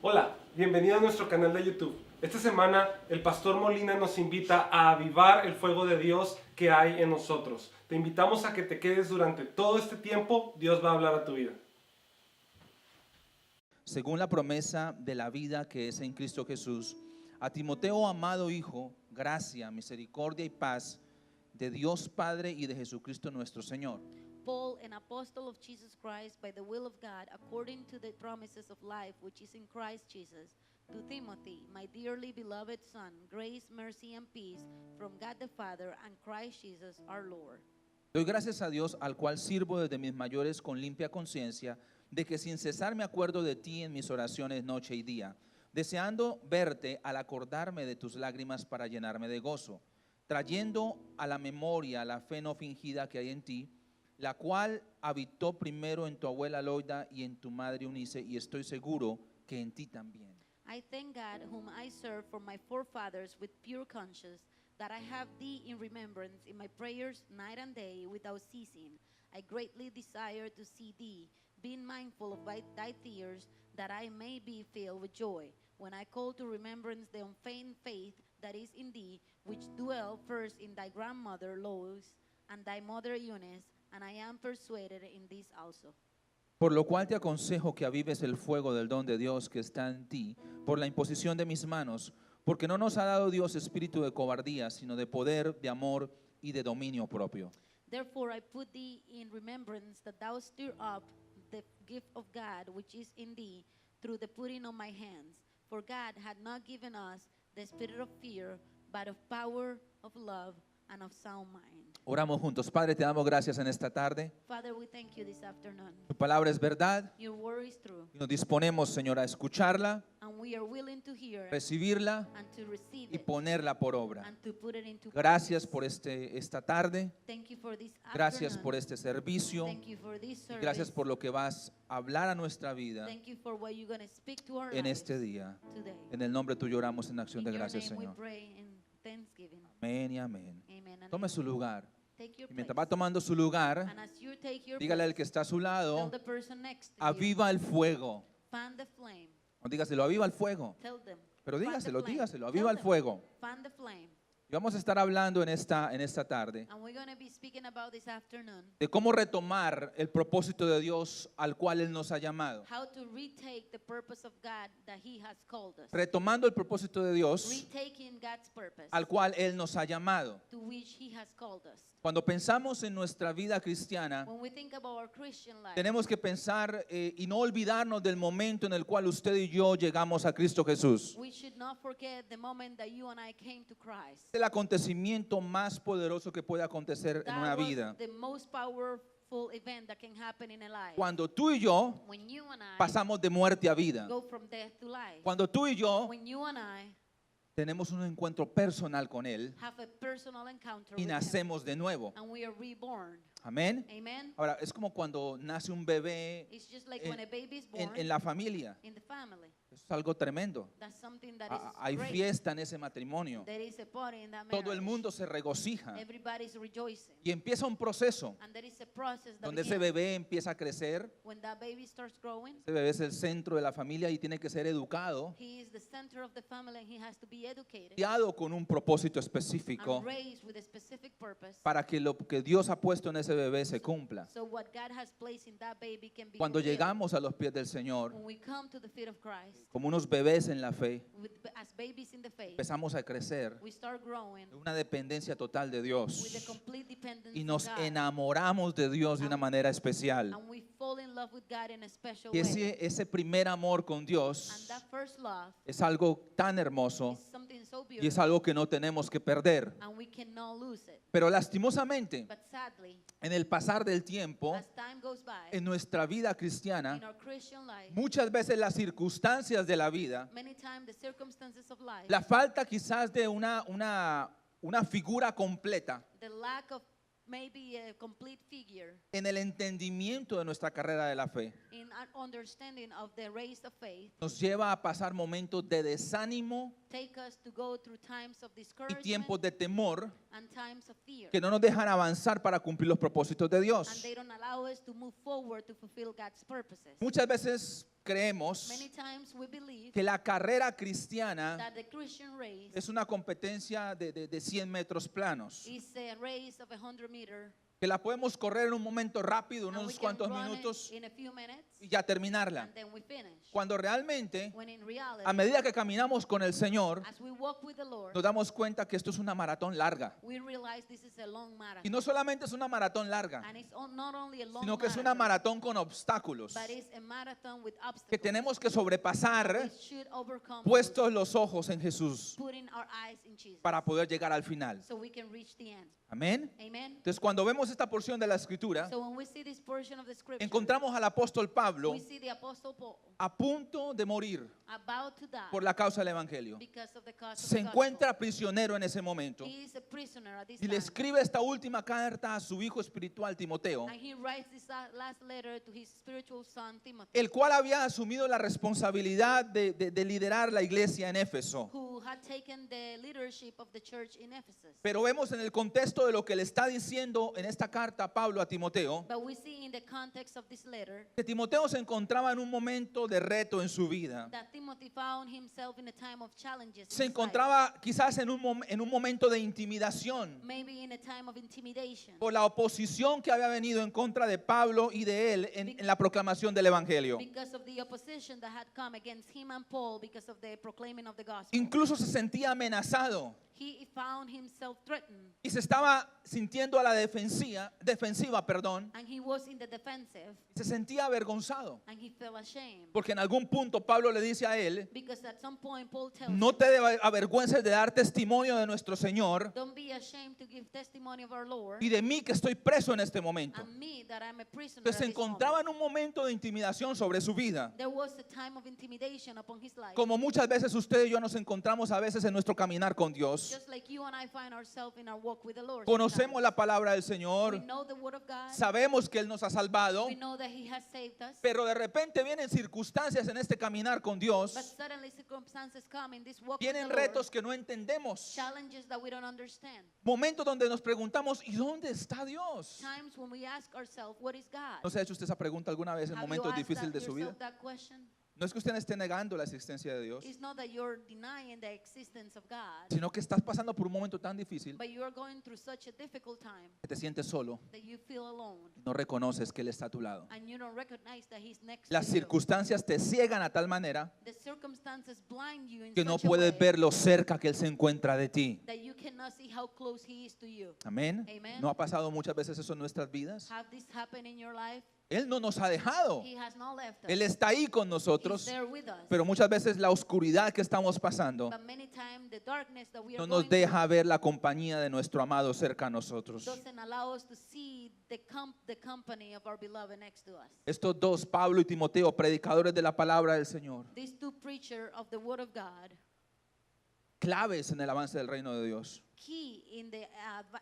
Hola, bienvenido a nuestro canal de YouTube. Esta semana el Pastor Molina nos invita a avivar el fuego de Dios que hay en nosotros. Te invitamos a que te quedes durante todo este tiempo. Dios va a hablar a tu vida. Según la promesa de la vida que es en Cristo Jesús, a Timoteo, amado hijo, gracia, misericordia y paz de Dios Padre y de Jesucristo nuestro Señor. Paul, an apostle of Jesus Christ by the will of God, according to the promises of life which is in Christ Jesus, to Timothy, my dearly beloved son, grace, mercy, and peace from God the Father and Christ Jesus our Lord. Doy gracias a Dios, al cual sirvo desde mis mayores con limpia conciencia, de que sin cesar me acuerdo de ti en mis oraciones noche y día, deseando verte al acordarme de tus lágrimas para llenarme de gozo, trayendo a la memoria la fe no fingida que hay en ti, la cual habitó primero en tu abuela Loida y en tu madre Eunice, y estoy seguro que en ti también. I thank God, whom I serve for my forefathers with pure conscience, that I have thee in remembrance in my prayers night and day without ceasing. I greatly desire to see thee, being mindful of thy tears, that I may be filled with joy, when I call to remembrance the unfeigned faith that is in thee, which dwell first in thy grandmother Lois and thy mother Eunice, and I am persuaded in this also. Por lo cual te aconsejo que avives el fuego del don de Dios que está en ti, por la imposición de mis manos, porque no nos ha dado Dios espíritu de cobardía, sino de poder, de amor y de dominio propio. Therefore I put thee in remembrance that thou stir up the gift of God which is in thee through the putting of my hands. For God had not given us the spirit of fear, but of power, of love, and of sound mind. Oramos juntos. Padre, te damos gracias en esta tarde. Father, we thank you this afternoon. Tu palabra es verdad Your word is true, y nos disponemos, Señor, a escucharla, and we are willing to hear recibirla and to receive y it ponerla por obra. and to put it into Gracias practice. por esta tarde. Thank you for this Gracias afternoon. por este servicio. Thank you for this Y service. gracias por lo que vas a hablar a nuestra vida Thank you for what you're going to speak to our en lives este día. today. En el nombre tuyo oramos en acción In de your gracias, name we Señor. pray in thanksgiving. Amén y amén. Amen and Tome su amen. lugar. Take your Y mientras place. va tomando su lugar, And as you take your dígale al place, que está a su tell lado, the person next to you, aviva el fuego. fan the flame. O dígaselo, aviva el fuego. Tell them. Pero fan the dígaselo, flame. dígaselo, Tell aviva el them, fuego. fan the flame. Y vamos a estar hablando en esta tarde And we're going to be speaking about this afternoon de cómo retomar el propósito de Dios al cual Él nos ha llamado. how to retake the purpose of God that He has called us. Retomando el propósito de Dios Retaking God's purpose al cual Él nos ha llamado. to which He has called us. Cuando pensamos en nuestra vida cristiana, When we think about our Christian life, tenemos que pensar y no olvidarnos del momento en el cual usted y yo llegamos a Cristo Jesús. we should not forget the moment that you and I came to Christ. Es el acontecimiento más poderoso que puede acontecer en That una was vida. the most powerful event that can happen in a life. Cuando tú y yo When you and I pasamos de muerte a vida. go from death to life. Cuando tú y yo When you and I tenemos un encuentro personal con Él have a personal encounter y with Him nacemos de nuevo. and we are reborn. Amén. Amen. Ahora, es como cuando nace un bebé It's just like en- when a baby is born en la familia. in the family. Eso es algo tremendo. That's something that is Hay great. fiesta en ese matrimonio. There is a party in that Todo el marriage. mundo se regocija. Everybody's rejoicing. Y empieza un proceso And there is a process that donde ese begins. bebé empieza a crecer. When that baby starts growing, Ese bebé es el centro de la familia y tiene que ser educado, he is the center of the family and he has to be educated guiado con un propósito específico and raised with a specific purpose. para que lo que Dios ha puesto en ese bebé se cumpla. So what God has placed in that baby can be Cuando fulfilled. llegamos a los pies del Señor, When we come to the feet of Christ, como unos bebés en la fe, as babies in the faith, empezamos a crecer we start growing en una dependencia total de with a Dios complete dependence y on nos God. enamoramos de Dios de una manera especial. And we fall in love with God in a special Y way. ese primer amor con And Dios that first love es algo tan hermoso is something so y es beautiful algo que no tenemos que perder. and we cannot lose it. Pero lastimosamente, But sadly, en el pasar del tiempo, as time goes by, en nuestra vida in cristiana, our Christian life, muchas veces las circunstancias de la vida, many times the circumstances of life, la falta quizás de una figura completa the lack of maybe a complete figure en el entendimiento de nuestra carrera de la fe, in an understanding of the race of faith nos lleva a pasar momentos de desánimo take us to go through times of y discouragement tiempos de temor and times of fear. que no nos dejan avanzar para cumplir los propósitos de And Dios. they don't allow us to move forward to fulfill God's purposes. Muchas veces creemos Many times we believe que la carrera cristiana that the Christian race es una competencia de 100 metros planos, is a race of 100 meters. que la podemos correr en un momento rápido, And we unos can cuantos run minutos, it in a few minutes y ya terminarla. and then we finish. Cuando realmente, When in reality, a medida que caminamos con el Señor, as we walk with the Lord, nos damos cuenta que esto es una maratón larga. we realize this is a long Y marathon. no solamente es una maratón larga, And it's not only a long sino que es una marathon, maratón con obstáculos but it's a marathon with que obstacles. tenemos que sobrepasar We should overcome puestos los ojos en Jesús putting our eyes in Jesus para poder llegar al final. so we can reach the end. Amén. Amen. Entonces, cuando vemos esta porción de la Escritura, So when we see this portion of the scripture, encontramos al apóstol Pablo we see the apostle Paul a punto de morir about to die por la causa del Evangelio. because of the cause Se of the encuentra prisionero en ese momento gospel. He is a prisoner at this y le time. escribe esta última carta a su hijo espiritual Timoteo, And he writes this last letter to his spiritual son Timothy, el cual había asumido la responsabilidad de liderar la iglesia en Éfeso. who had taken the leadership of the church in Ephesus. Pero vemos en el contexto de lo que le está diciendo en esta carta Pablo a Timoteo, But we see in the context of this letter que Timoteo se encontraba en un momento de reto en su vida. that Timothy found himself in a time of challenges. Se in his life. encontraba quizás en un momento de intimidación Maybe in a time of intimidation por la oposición que había venido en contra de Pablo y de él en la proclamación del Evangelio. because of the opposition that had come against him and Paul because of the proclaiming of the gospel. Incluso se sentía amenazado He found himself threatened y se estaba sintiendo a la defensiva, and he was in the defensive se sentía avergonzado. and he felt ashamed Porque en algún punto Pablo le dice a él, because at some point Paul tells no him, te avergüences de dar testimonio de nuestro Señor don't be ashamed to give testimony of our Lord y de mí que estoy preso en este momento. and me that I'm a prisoner. Entonces se at this encontraba moment. en un momento de intimidación sobre su vida. There was a time of intimidation upon his life. Como muchas veces usted y yo nos encontramos a veces en nuestro caminar con Dios. Just like you and I find ourselves in our walk with the Lord. Conocemos sometimes. la palabra del We Señor, know the word of God. sabemos que Él nos ha salvado, We know that he has saved us. pero de repente vienen circunstancias en este caminar con But Dios, suddenly circumstances come in this walk with vienen the retos Lord. que no entendemos, Challenges that we don't understand. momentos donde nos preguntamos, ¿y dónde está Dios? Times when we ask ourselves, what is God? ¿No se ha hecho usted esa pregunta alguna vez en Have you momentos asked difíciles de that su vida? yourself that question? No es que usted esté negando la existencia de Dios, It's not that you're denying the existence of God, sino que estás pasando por un momento tan difícil but you're going through such a difficult time que te sientes solo that you feel alone y no reconoces que Él está a tu lado. and you don't recognize that he's next Las to you. circunstancias te ciegan a tal manera The circumstances blind you in que no such a puedes way ver lo cerca que Él se encuentra de ti. that you cannot see how close he is to you. Amén. Amen. ¿No ha pasado muchas veces eso en nuestras vidas? Have this happened in your life? Él no nos ha dejado. He has not left us. Él está ahí con He's nosotros, there with us. pero muchas veces la oscuridad que estamos pasando But many times the darkness that we no are nos going deja ver la compañía de nuestro amado cerca a nosotros. through doesn't allow us to see the company of our beloved next to us. Estos dos, Pablo y Timoteo, predicadores de la palabra del Señor, These two preachers of the word of God, claves en el avance del reino de Dios. key in the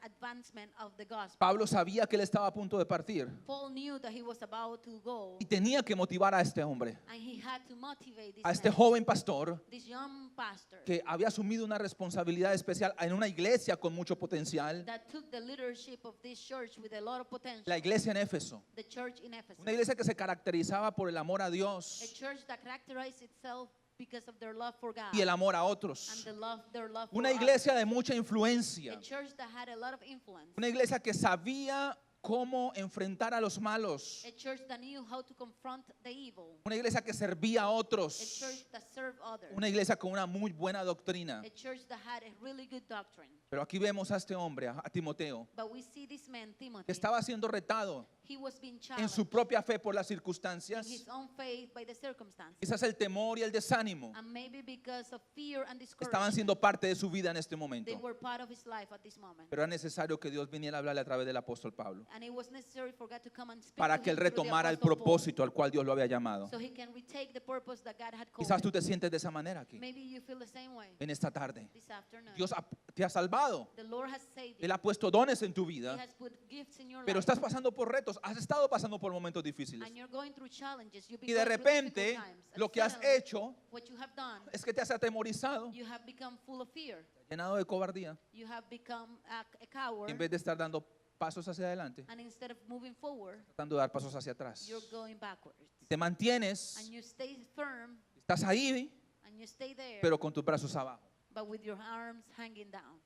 advancement of the gospel. Pablo sabía que él estaba a punto de partir Paul knew that he was about to go y tenía que motivar a este hombre, and he had to motivate this a este man, joven pastor this young pastor que había asumido una responsabilidad especial en una iglesia con mucho potencial, that took the leadership of this church with a lot of potential. la iglesia en Éfeso. The church in Ephesus. Una iglesia que se caracterizaba por el amor a A Dios church that characterized itself because of their love for God y el amor a and otros. their love Una for iglesia de others. mucha influencia. A church that had a lot of influence. Una iglesia que sabía cómo enfrentar a los malos. A church that knew how to confront the evil. Una iglesia que servía a A otros. church that served others. Una iglesia con una muy buena doctrina. A church that had a really good doctrine. Pero aquí vemos a este hombre, a Timoteo, But we see this man, que Timothy, estaba siendo retado he was being en challenged su propia fe por las in circunstancias. his own faith by the circumstances. Quizás el temor y el desánimo And maybe because of fear and estaban discouragement, siendo parte de su vida en este they momento. were part of his life at this moment. Pero era necesario que Dios viniera a hablarle a través del apóstol Pablo And it was necessary for God to come and speak para to que él him through the retomara el Apostle Paul, propósito al cual Dios lo había llamado. so he can retake the purpose that God had called Quizás him. tú te sientes de esa manera aquí, Maybe you feel the same way en esta tarde. this afternoon. Dios te ha salvado. The Lord has saved Él you. ha puesto dones en tu He vida, has put gifts in your pero life. estás pasando por retos. has estado pasando por momentos difíciles. and you're going through challenges, you've been Y de going through repente, difficult times, and lo que has suddenly, hecho what you have done, es que te has atemorizado, you have become full of fear. llenado de cobardía, You have become a coward, en vez de estar dando pasos hacia adelante, and instead of moving forward, tratando de dar pasos hacia atrás. you're going backwards. Te mantienes, And you stay firm, estás ahí, and you stay there, pero con tus brazos abajo. but with your arms hanging down.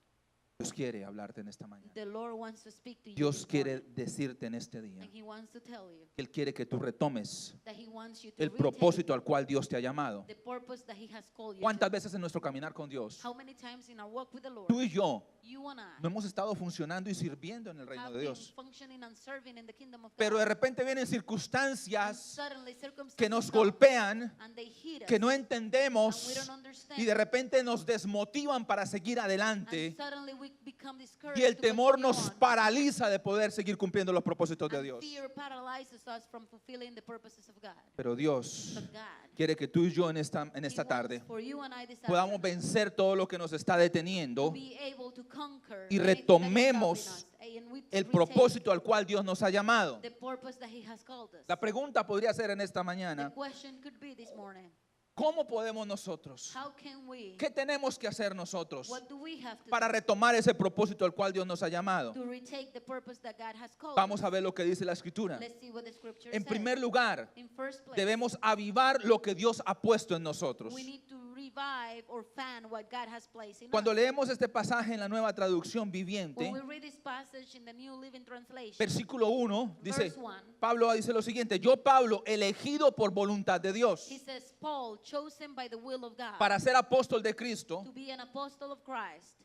Dios quiere hablarte en esta mañana. The Lord wants to speak to you Dios this quiere morning, decirte en este día and He wants to tell you que Él quiere que tú retomes that He wants you to el retake propósito al cual Dios te ha llamado. the purpose that He has called you ¿Cuántas to. veces en nuestro caminar con Dios, How many times in our walk with the Lord, tú y yo you and I no hemos estado funcionando y sirviendo en el reino have de been Dios? functioning and serving in the kingdom of Pero de God, repente vienen and circunstancias suddenly circumstances que nos come, golpean, and they hit us, que no and we entendemos don't understand, y de repente nos desmotivan para seguir and adelante suddenly we become discouraged y el to temor continue nos on, paraliza de poder seguir cumpliendo los propósitos de and Dios. fear paralyzes us from fulfilling the purposes of God. Pero Dios But God, quiere que tú y yo en He esta wants tarde for you and I this podamos afternoon vencer todo lo que nos está deteniendo be able to conquer y anything that is retomemos stopping us, and we el retake propósito al cual Dios nos ha llamado. the purpose that He has called us. La pregunta podría ser en esta The mañana, question could be this morning, ¿cómo podemos nosotros? how can we, ¿Qué tenemos que hacer nosotros what do we have to para do retomar ese propósito al cual Dios nos ha llamado? to retake the purpose that God has called Vamos us? a ver lo que dice la Escritura. Let's see what the scripture En says. primer lugar, In first place, debemos avivar lo que Dios ha puesto en nosotros. we need to revive or fan what God has placed in Cuando us. leemos este pasaje en la Nueva Traducción Viviente, When we read this passage in the New Living Translation, versículo 1, dice, verse 1, Pablo dice lo siguiente: yo, Pablo, elegido por voluntad de Dios he says, Paul, chosen by the will of God para ser apóstol de Cristo, to be an apostle of Christ,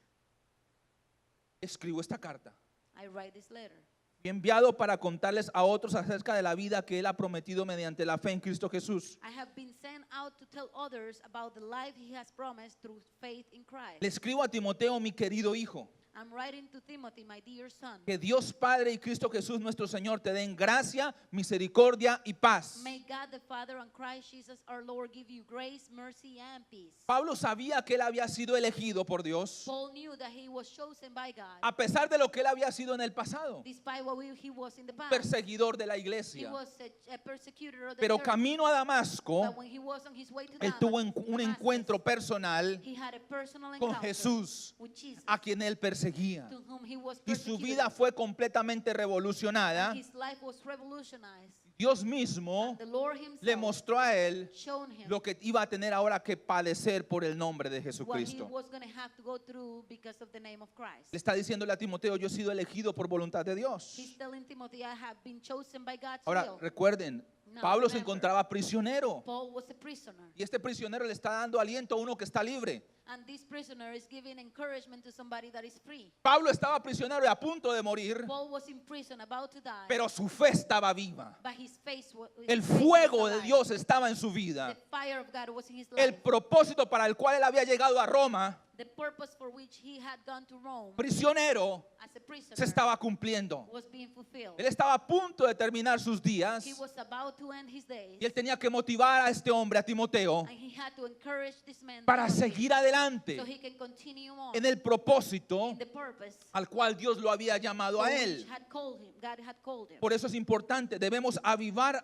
escribo esta carta. I write this letter. Y enviado para contarles a otros acerca de la vida que Él ha prometido mediante la fe en Cristo Jesús. I have been sent out to tell others about the life He has promised through faith in Christ. Le escribo a Timoteo, mi querido hijo, I'm writing to Timothy, my dear son. que Dios Padre y Cristo Jesús nuestro Señor te den gracia, misericordia y paz. May God the Father and Christ Jesus our Lord give you grace, mercy, and peace. Pablo sabía que él había sido elegido por Dios, Paul knew that he was chosen by God, a pesar de lo que él había sido en el pasado, despite what he was in the past. perseguidor de la He iglesia. was a persecutor of the Pero church. camino a Damasco, But when he was on his way to él tuvo un Damascus, encuentro personal he had a personal con encounter Jesús, with Jesus, a quien él perseguía. to whom he was Y su persecuted. vida fue completamente revolucionada. His life was revolutionized. Dios mismo The Lord himself le mostró a él shown him lo que iba a tener ahora que padecer por el nombre de what he Jesucristo. was going to have to go through because of the name of Christ. Le está diciéndole a Timoteo: yo he sido elegido por voluntad de Dios. He's telling Timothy, I have been chosen by God's Ahora, will. recuerden, No, Pablo se remember. encontraba prisionero. Paul was a prisoner, Y este prisionero le está dando aliento a uno que está libre. and this prisoner is giving encouragement to somebody that is free. Pablo estaba prisionero y a punto de morir, Paul was in prison, about to die, pero su fe estaba viva. but his face El his faith fuego was de alive. Dios estaba en su The vida. fire of God was in his El life. propósito para el cual él había llegado a Roma, The purpose for which he had gone to Rome prisionero, as a prisoner se estaba cumpliendo. was being fulfilled. Él estaba a punto de terminar sus días He was about to end his days, y él tenía que motivar a este hombre, a Timoteo, and he had to encourage this man para Timothy, seguir adelante so he can continue on en el propósito in the purpose al cual Dios lo había llamado for a which él. had called him. God had called him. Por eso es importante, debemos avivar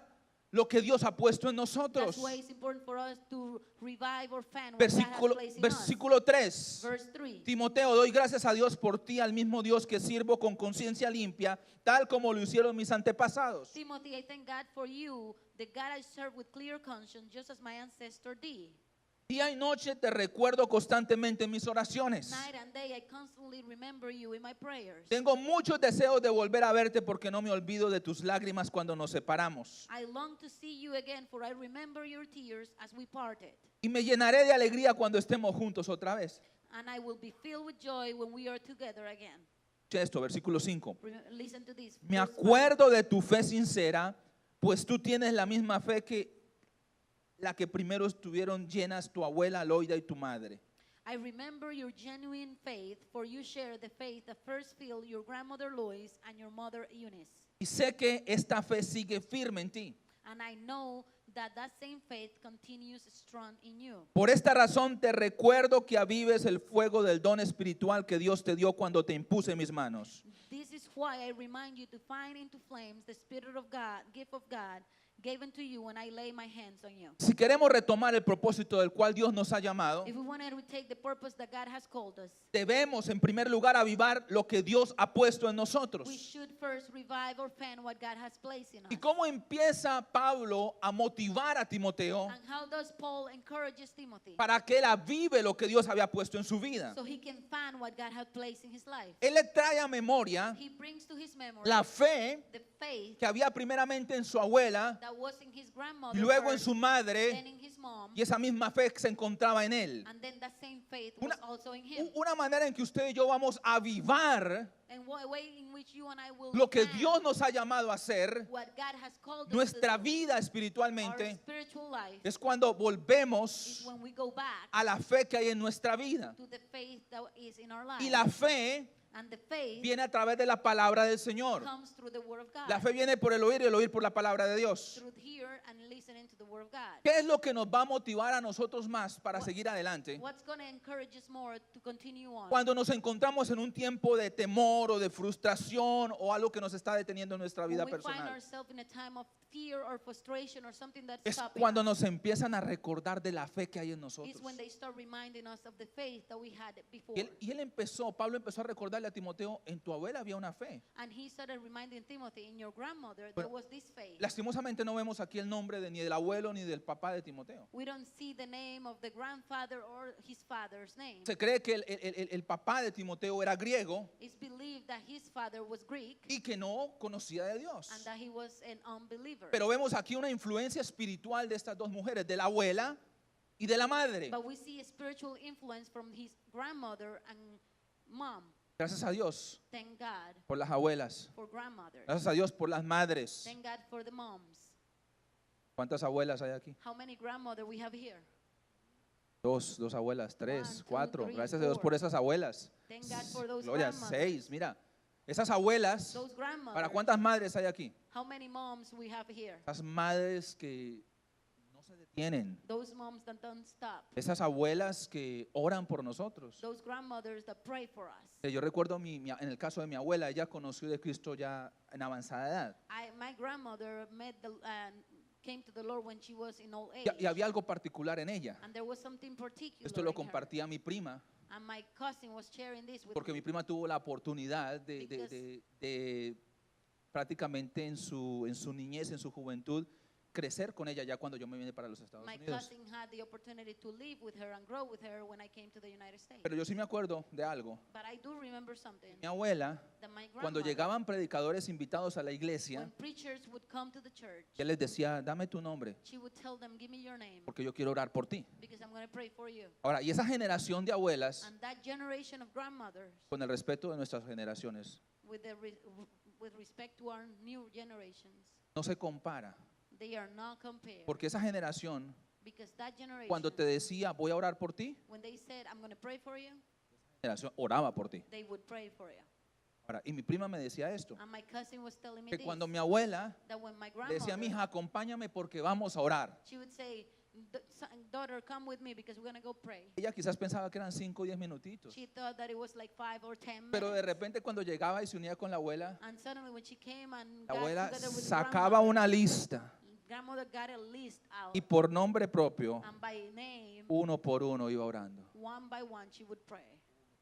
lo que Dios ha puesto en nosotros. That's why it's important for us to revive or fan what God has Versículo, placed in us. versículo 3. Verse 3. Timoteo, doy gracias a Dios por ti, al mismo Dios que sirvo con conciencia limpia, tal como lo hicieron mis antepasados. Timothy, I thank God for you, the God I serve with clear conscience, just as my ancestor did. Día y noche te recuerdo constantemente en mis oraciones. Night and day, I constantly remember you in my prayers. Tengo muchos deseos de volver a verte porque no me olvido de tus lágrimas cuando nos separamos. I long to see you again, for I remember your tears as we parted. Y me llenaré de alegría cuando estemos juntos otra vez. And I will be filled with joy when we are together again. Escucha esto, versículo 5. Listen to this. Me Verse 5. acuerdo de tu fe sincera, pues tú tienes la misma fe que la que primero estuvieron llenas tu abuela Loida y tu madre. I remember your genuine faith, for you share the faith that first filled your grandmother Lois and your mother Eunice. Y sé que esta fe sigue firme en ti. And I know that that same faith continues strong in you. Por esta razón te recuerdo que avives el fuego del don espiritual que Dios te dio cuando te impuse mis manos. This is why I remind you to fan into flames the Spirit of God, gift of God, given to you when I lay my hands on you. Si queremos retomar el propósito del cual Dios nos ha llamado, If we want to take the purpose that God has called us, debemos en primer lugar avivar lo que Dios ha puesto en nosotros. we should first revive or fan what God has placed in us. ¿Y cómo empieza Pablo a motivar a Timoteo And how does Paul encourages Timothy para que él avive lo que Dios había puesto en su vida? so he can fan what God has placed in his life? Él le trae a memoria He brings to his memory la fe the faith que había primeramente en su abuela that was in his grandmother y luego en first, su then madre, in his mom, y esa misma fe que se encontraba en él. and then that same faith was Una, also in him. una manera en que usted y yo vamos a avivar And one way in which you and I will lo que fan Dios nos ha llamado a hacer, what God has called us nuestra to do, vida our espiritualmente, spiritual life, es cuando is volvemos when we go back a la fe que hay en nuestra vida. to the faith that is in our life. Y la fe And the faith viene a través de la palabra del Señor. comes through the word of God. La fe viene por el oír y el oír por la palabra de Dios. Through hear and listening to the word of God. ¿Qué es lo que nos va a motivar a nosotros más para seguir adelante? What's going to encourage us more to continue on? Cuando nos encontramos en un tiempo de temor o de frustración o algo que nos está deteniendo en nuestra vida When we find personal. ourselves in a time of fear or frustration or something that's Es stopping cuando us, nos empiezan a recordar de la fe que hay en is nosotros. when they start reminding us of the faith that we had before. Pablo empezó a recordarle a Timoteo, en tu abuela había una fe. And he started reminding Timothy, in your grandmother, there was this faith. Lastimosamente no vemos aquí el nombre de ni del abuelo ni del papá de Timoteo. We don't see the name of the grandfather or his father's name. Se cree que el papá de Timoteo era griego It's believed that his father was Greek y que no conocía de Dios. and that he was an unbeliever. Pero vemos aquí una influencia espiritual de estas dos mujeres, de la abuela y de la madre. But we see a spiritual influence from his grandmother and mom. Gracias a Dios Thank God por las abuelas. for grandmothers. Gracias a Dios por las madres. Thank God for the moms. ¿Cuántas abuelas hay aquí? How many grandmother we have here? Dos abuelas, tres, 1, 2, cuatro. 3, Gracias a Dios 4. por esas abuelas. Thank God for those Gloria, grandmothers. 6. Mira, esas abuelas. Those grandmothers. ¿Para cuántas madres hay aquí? How many moms we have here? Esas madres que no se detienen. Those moms that don't stop. Esas abuelas que oran por nosotros. Those grandmothers that pray for us. Yo recuerdo en el caso de mi abuela, ella conoció de Cristo ya en avanzada edad. My grandmother came to the Lord when she was in old age. Y había algo particular en ella. And there was something particular Esto lo in her. compartía mi prima, And my cousin was sharing this with porque me. mi prima tuvo la oportunidad de prácticamente en su niñez, en su juventud, crecer con ella ya cuando yo me vine para los Estados My Unidos. cousin had the opportunity to live with her and grow with her when I came to the United States. Pero yo sí me acuerdo de algo. But I do remember something Mi abuela, that my cuando grandmother, llegaban predicadores invitados a la when iglesia, preachers would come to the church, ella les decía, dame tu nombre, she would tell them, give me your name porque yo quiero orar por ti. because I'm going to pray for you. Ahora, y esa generación de abuelas, And that generation of grandmothers, con el respeto de nuestras generaciones, with respect to our new generations, no se compara. they are not compared. Porque esa generación, Because that generation, cuando te decía, voy a orar por ti, when they said, I'm going to pray for you, generación oraba por ti. they would pray for you. Ahora, y mi prima me decía esto, And my cousin was telling me que this, cuando mi abuela that when my le decía, grandmother, mija, acompáñame porque vamos a orar. she would say, daughter, come with me because we're going to go pray. Ella quizás pensaba que eran 5 o 10 minutitos. She thought that it was like 5 or 10 Pero de minutes. repente cuando llegaba y se unía con la abuela, And suddenly when she came and la got abuela together with sacaba grandmother, una lista grandmother got a list out. y por nombre propio, And by name, uno por uno iba orando. one by one, she would pray.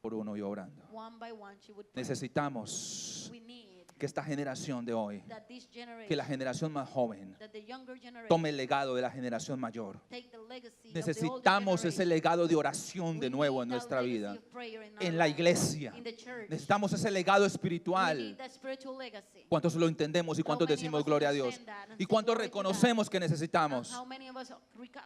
Por uno iba orando. One by one, she would pray. Necesitamos We need que esta generación de hoy, that this generation, que la generación más joven, that the younger generation, tome el legado de la generación mayor. take the legacy of the older Necesitamos ese generation. legado de oración de We nuevo need en that nuestra legacy vida, of prayer in our en la lives, iglesia. in the church. Necesitamos ese legado We espiritual. need that spiritual legacy. ¿Cuántos lo entendemos y cuántos many of decimos us gloria a Dios? understand that and ¿Y say cuántos glory to God? reconocemos que necesitamos How many of us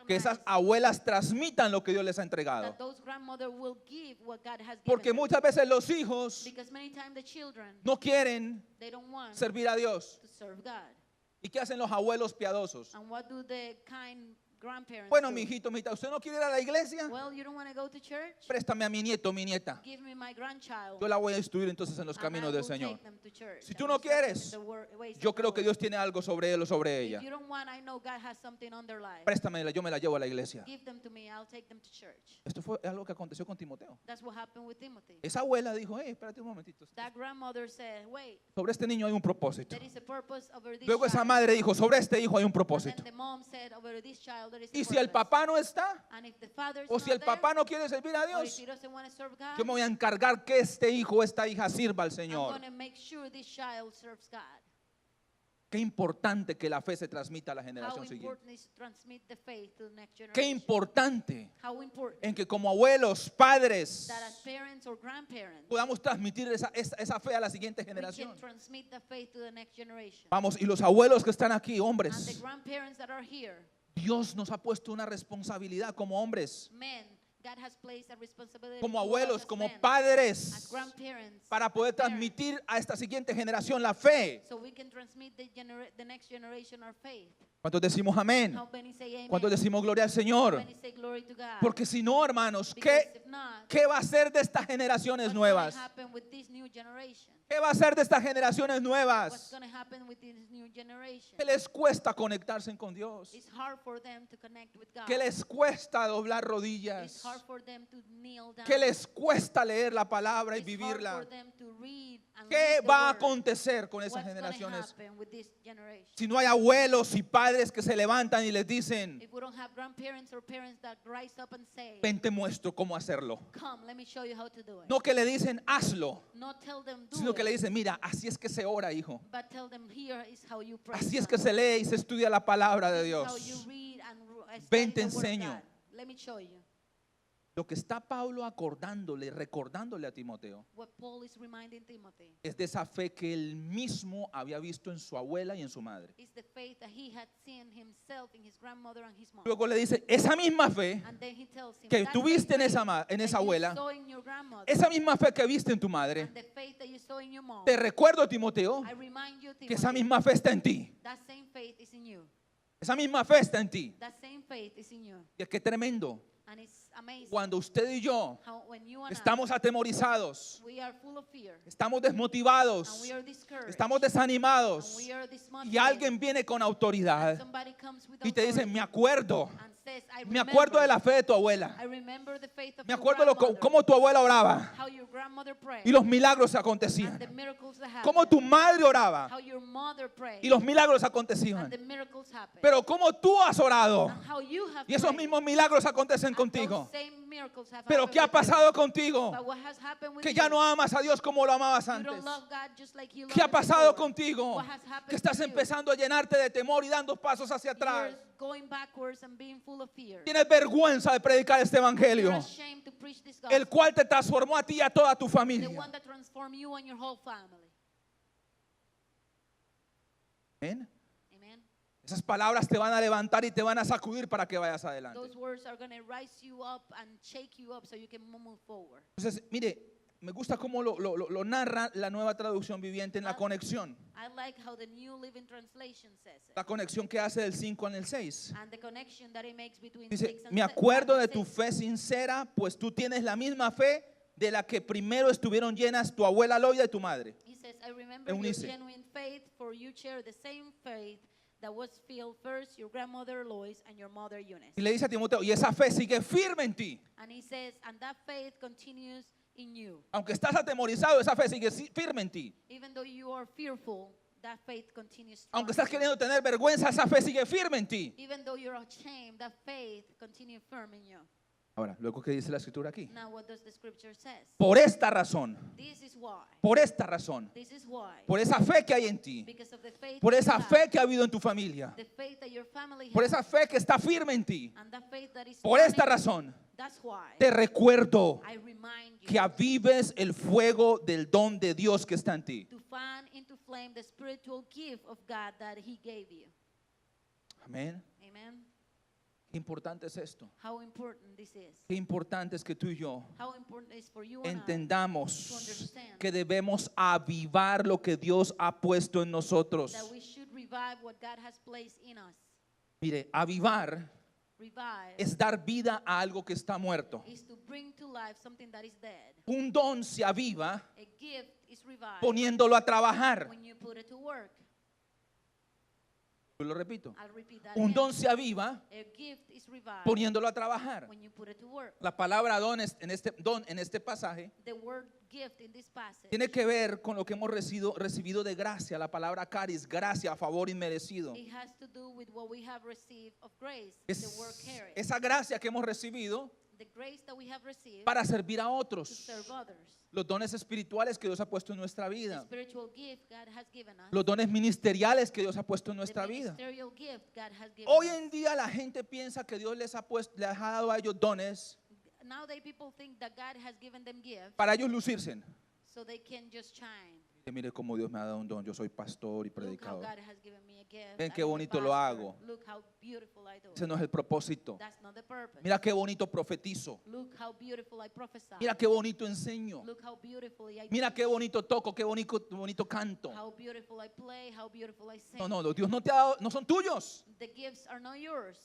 que esas recognize abuelas transmitan lo que Dios les ha entregado? that those grandmother will give what God has given Porque them? muchas veces los hijos Because many times the children, no quieren they don't want servir a Dios. to serve God. ¿Y qué hacen los abuelos piadosos? And what do the kind grandparents Bueno, do. mi hijito, ¿usted no quiere ir a la iglesia? Well, you don't want to go to church? Préstame a mi nieto, mi nieta. Give me my grandchild. Yo la voy a instruir entonces en los and I caminos del will Señor. take them to church Si and tú no instruct them in quieres, the ways yo of the creo que Lord. Dios tiene algo sobre él o sobre If ella. you don't want, I know God has something on their life. Préstamela, yo me la llevo a la iglesia. Give them to me, I'll take them to church. Esto fue algo que aconteció con Timoteo. That's what happened with Timothy. Esa abuela dijo, espérate un momentito. That grandmother said, wait, Sobre este niño hay un propósito. there is a purpose over this Luego esa child. madre dijo, sobre este hijo hay un And propósito. then the mom said, over this child there is a Y si el purpose. papá no está, And if the father is o si not el papá there, no quiere servir a or if Dios, he doesn't want to serve God, yo me voy a encargar que este hijo o esta hija sirva al I'm Señor. going to make sure this child serves God. Qué importante que la fe se transmita a la How generación siguiente. important is to transmit the faith to the next Qué generation. importante How important en que como abuelos, padres, that as parents or grandparents, podamos transmitir esa fe a la siguiente we can generación. transmit the faith to the next generation. Vamos, y los abuelos que están aquí, And the hombres, grandparents that are here, Dios nos ha puesto una responsabilidad como hombres, men, God has placed a responsibility como to us abuelos, as como men, as padres, grandparents, para poder as parents, transmitir a esta siguiente generación la fe. so we can transmit the next generation our faith. ¿Cuántos decimos amén? How many say amen? ¿Cuántos decimos gloria al How Señor? many say glory to God? Porque si no, hermanos, Because ¿qué, if not, qué va a ser de estas generaciones what's nuevas? going to happen with this new generation? ¿Qué va a ser de estas generaciones What's nuevas? going to happen with this new generation? ¿Qué les cuesta conectarse con Dios? It's hard for them to connect with God. ¿Qué les cuesta doblar It's rodillas? hard for them to kneel down. ¿Qué les cuesta leer la palabra y It's hard vivirla? for them to read and ¿Qué read the va a word. acontecer con esas What's gonna generaciones? happen with this generation? Si no hay abuelos y padres que se levantan y les dicen, If we don't have grandparents or parents that rise up and say, ven te muestro cómo hacerlo. come, let me show you how to do it. No que le dicen, hazlo, Not tell them do sino que le it, dicen, mira, así es que se ora, hijo. but tell them here is how you pray. Así es que son. se lee y se estudia la palabra de This is how you Dios. read and study Ven, te the word of enseño. God. Let me show you. Lo que está Pablo acordándole, recordándole a Timoteo, What Paul is reminding Timothy es de esa fe que él mismo había visto en su abuela y en su madre. is the faith that he had seen himself in his grandmother and his mom. Luego le dice, esa misma fe, And then he tells him que that tuviste en same esa faith ma- en that esa you abuela, saw in your grandmother, esa misma fe que viste en tu madre, and the faith that you saw in your mom, te recuerdo, Timoteo, I remind you, que esa Timothy, misma fe está en ti. that same faith is in you. Esa misma fe está en ti. That same faith is in you. Y qué tremendo. And it's amazing Cuando usted y yo how when you and estamos atemorizados, we are full of fear estamos and desmotivados, we are discouraged estamos and desanimados, we are y dismotivated, alguien viene con autoridad somebody comes with y te dice, authority me acuerdo, and says, me acuerdo de la fe de tu abuela, I remember the faith of me your acuerdo grandmother, cómo tu abuela oraba how your grandmother prayed y los milagros se and acontecían, the miracles that cómo happened, tu madre oraba how your mother prayed y los milagros and acontecían, the miracles happened, pero cómo tú has orado and how you have y esos prayed, mismos milagros acontecen and contigo. those same miracles have Pero happened ¿qué ha with you. pasado contigo? But what has happened with Que you? ya no amas a Dios como lo amabas You antes. don't love God just like you ¿Qué ha loved pasado before. contigo? What has happened Que estás to you? empezando a llenarte de temor y dando pasos hacia atrás. You're going backwards and being full of fear. Tienes vergüenza de predicar este You're evangelio, ashamed to preach this gospel. el cual te transformó a ti y a toda tu The familia. one that transformed you and your whole family. Amén. Amen. Esas palabras te van a levantar y te van a sacudir para que vayas adelante. Those words are going to rise you up and shake you up so you can move forward. Entonces, mire, me gusta cómo lo narra la Nueva Traducción Viviente en la conexión. I like how the New Living Translation says it. La conexión que hace del 5 en el 6. And the connection that it makes between Dice, 6 and me 7. acuerdo de tu fe sincera, pues tú tienes la misma fe de la que primero estuvieron llenas tu abuela Loida y tu madre. He says, I remember your Eunice. genuine faith, for you share the same faith that was filled first your grandmother Lois and your mother Eunice. Y le dice a Timoteo, y esa fe sigue firme en ti. And he says, and that faith continues in you. Aunque estás atemorizado, esa fe sigue firme en ti. Even though you are fearful, that faith continues strong. Aunque estás queriendo tener vergüenza, esa fe sigue firme en ti. Even though you're ashamed, that faith continues firm in you. Ahora, luego que dice la escritura aquí. Now what does the scripture says? Por esta razón, This is why. por esta razón, This is why. por esa fe que hay en ti, Because of the faith por that esa you have, fe que ha habido en tu familia, the faith that your family por has, esa fe que está firme en ti, and that faith that is por strong esta in you, razón, that's why te recuerdo I remind you que avives el fuego del don de Dios que está en ti. to fan into flame the spiritual gift of God that He gave you. Amén. Amen. Qué importante es esto. How important this is. Qué importante es que tú y yo How important it is for you and I to entendamos understand que debemos avivar lo que Dios ha puesto en nosotros. that we should revive what God has placed in us. Mire, avivar Revive es dar vida a algo que está muerto. is to bring to life something that is dead. Un don se aviva A gift is revived poniéndolo a trabajar. when you put it to work. Lo repito. I'll repeat that Un again. don se aviva A gift is revived poniéndolo a trabajar. when you put it to work. La palabra don en este pasaje The word gift in this passage tiene que ver con lo que hemos recibido de gracia. La palabra caris, gracia, favor inmerecido. it has to do with what we have received of grace. The word carry. Esa gracia que hemos recibido The grace that we have received para servir a to otros. serve others. Los dones espirituales que Dios ha puesto en nuestra The vida. spiritual gift God has given us. Los dones ministeriales que Dios ha puesto en The nuestra vida. ministerial gift God has given Hoy us. en día la gente piensa que Dios les ha dado a ellos dones Nowadays people think that God has given them gifts para ellos lucirse. so they can just shine. Mire cómo Dios me ha dado un don. Yo soy pastor y Look how predicador. God has given me a gift. Ven I qué am a bonito lo pastor. hago. Look how beautiful I do. Ese no es el propósito. That's not the purpose. Mira qué bonito profetizo. Look how beautiful I prophesy. Mira qué bonito enseño. Look how beautifully I Mira qué teach. bonito toco, qué bonito canto. How beautiful I play, how beautiful I sing. No, Dios no te ha dado, no son tuyos. The gifts are not yours.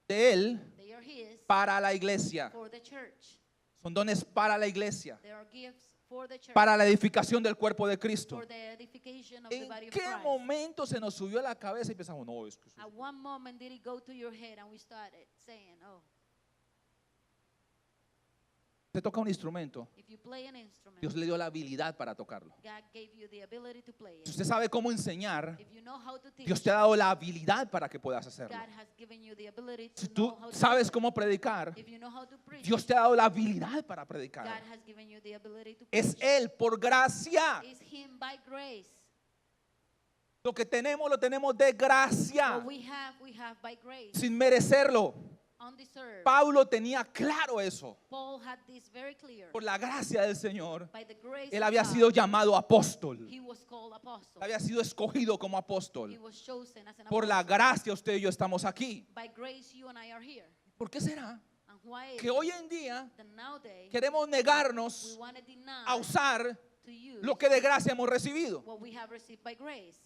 De Él They are His para la iglesia. for the church. Son dones para la iglesia. They are gifts for the church. Para la edificación del cuerpo de Cristo. For the edification of the ¿En body of qué Christ. momento se nos subió a la cabeza y pensamos, no, es que eso At one moment did it go to your head and we started saying, oh, usted toca un instrumento, if you play an instrument, Dios le dio la habilidad para tocarlo. God gave you the ability to play Si it. usted sabe cómo enseñar, If you know how to teach, Dios te ha dado la habilidad para que puedas hacerlo. God has given you the ability Si to tú know how to sabes do it. cómo predicar, If you know how to preach, Dios te ha dado la habilidad para God predicar. has given you the ability to Es preach. Él por gracia. It's Him by grace. Lo que tenemos lo tenemos de gracia, What we have by grace, sin merecerlo. undeserved. Pablo tenía claro eso. Paul had this very clear. Por la gracia del Señor, By the grace él of había God, sido llamado apóstol. he was called apostle. Había sido escogido como He apóstol. was chosen as an Por la apostle. gracia usted y yo estamos aquí. By grace, you and I are here. ¿Por qué será And why is que it hoy en día that nowadays queremos we negarnos want to deny a usar to use lo que de gracia hemos recibido? what we have received by grace?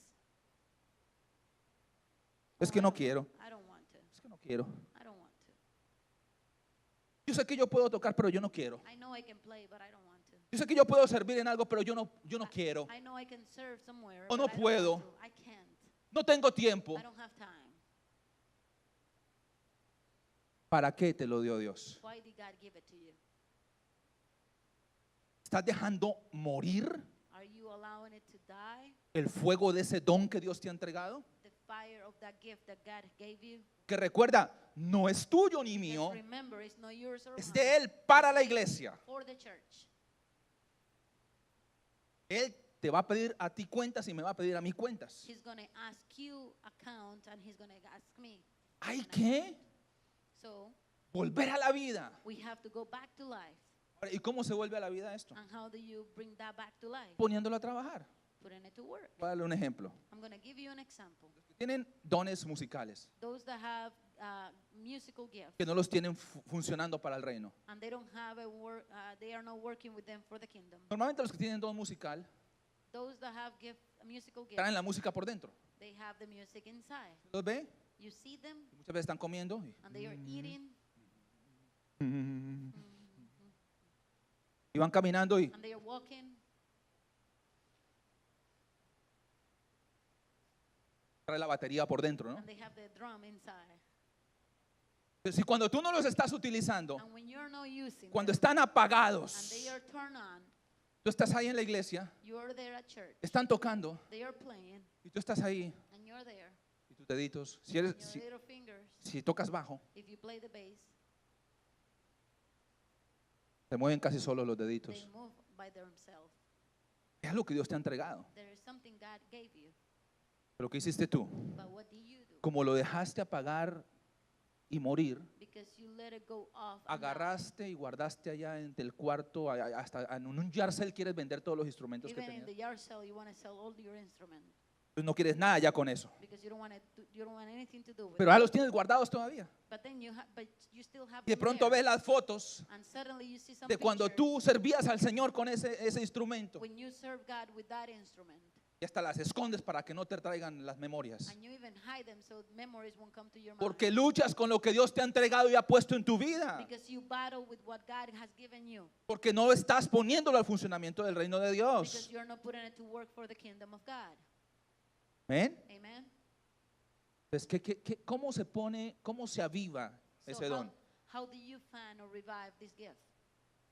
Es que no quiero. I don't want to. Es que no quiero. I don't want to. Yo sé que yo puedo tocar, pero yo no quiero. I know I can play, but I don't want to. Yo sé que yo puedo servir en algo, pero yo no quiero. I know I can serve somewhere, O but no I don't puedo. want to. I can't. No tengo tiempo. I don't have time. ¿Para qué te lo dio Dios? Why did God give it to you? ¿Estás dejando morir Are you allowing it to die? el fuego de ese don que Dios te ha entregado? The fire of that gift that God gave you? Que recuerda, no es tuyo ni Just mío, remember, it's not yours or es mine. de Él para la iglesia. For the church. Él te va a pedir a ti cuentas y me va a pedir a mí cuentas. He's going to ask you account and he's going to ask me. Hay que So volver a la vida. we have to go back to life. Ahora, ¿y cómo se vuelve a la vida esto? And how do you bring that back to life? Poniéndolo a trabajar. Putting it to work. Voy a darle un ejemplo. I'm going to give you an example. Tienen dones musicales Those that have musical gifts que no los tienen funcionando para el reino. and they don't have they are not working with them for the kingdom. Normalmente los que tienen don musical Those that have musical gifts, traen la música por dentro. they have the music inside. ¿Los ve? You see them Muchas veces están comiendo and they are eating y van caminando y and they are walking trae la batería por dentro, ¿no? and they have the drum inside. Si cuando tú no los estás utilizando, And when you're not using cuando them están and apagados, they are turned on, tú estás ahí en la iglesia, you're there at church. están tocando They are playing y tú estás ahí and you're there. y tus deditos, And your little fingers, si tocas bajo, if you play the bass, se mueven casi solos los they deditos. move by themselves. Es lo que Dios te ha entregado. There is something God gave you, Pero ¿qué hiciste tú? but what did you do? Como lo dejaste apagar y morir, Because you let it go off. and die. agarraste y guardaste allá en el cuarto, hasta en un yard quieres vender todos los instrumentos que Even in tenías. the yard sale, you want to sell all your instruments Tú no quieres nada ya con eso. because you don't want anything to do with Pero it. ya los tienes guardados todavía. But you still have Y de them pronto there. ves las fotos And suddenly you see some de cuando pictures tú servías al Señor con ese instrumento. when you serve God with that instrument. Y hasta las escondes para que no te traigan las memorias. And you even hide them so memories won't come to your mind. Porque luchas con lo que Dios te ha entregado y ha puesto en tu vida. Because you battle with what God has given you. Porque no estás poniéndolo al funcionamiento del reino de Because Dios. you're not putting it to work for the kingdom of God. ¿Ven? Amen. Entonces, ¿cómo se pone, cómo se aviva ese So don? how do you fan or revive this gift?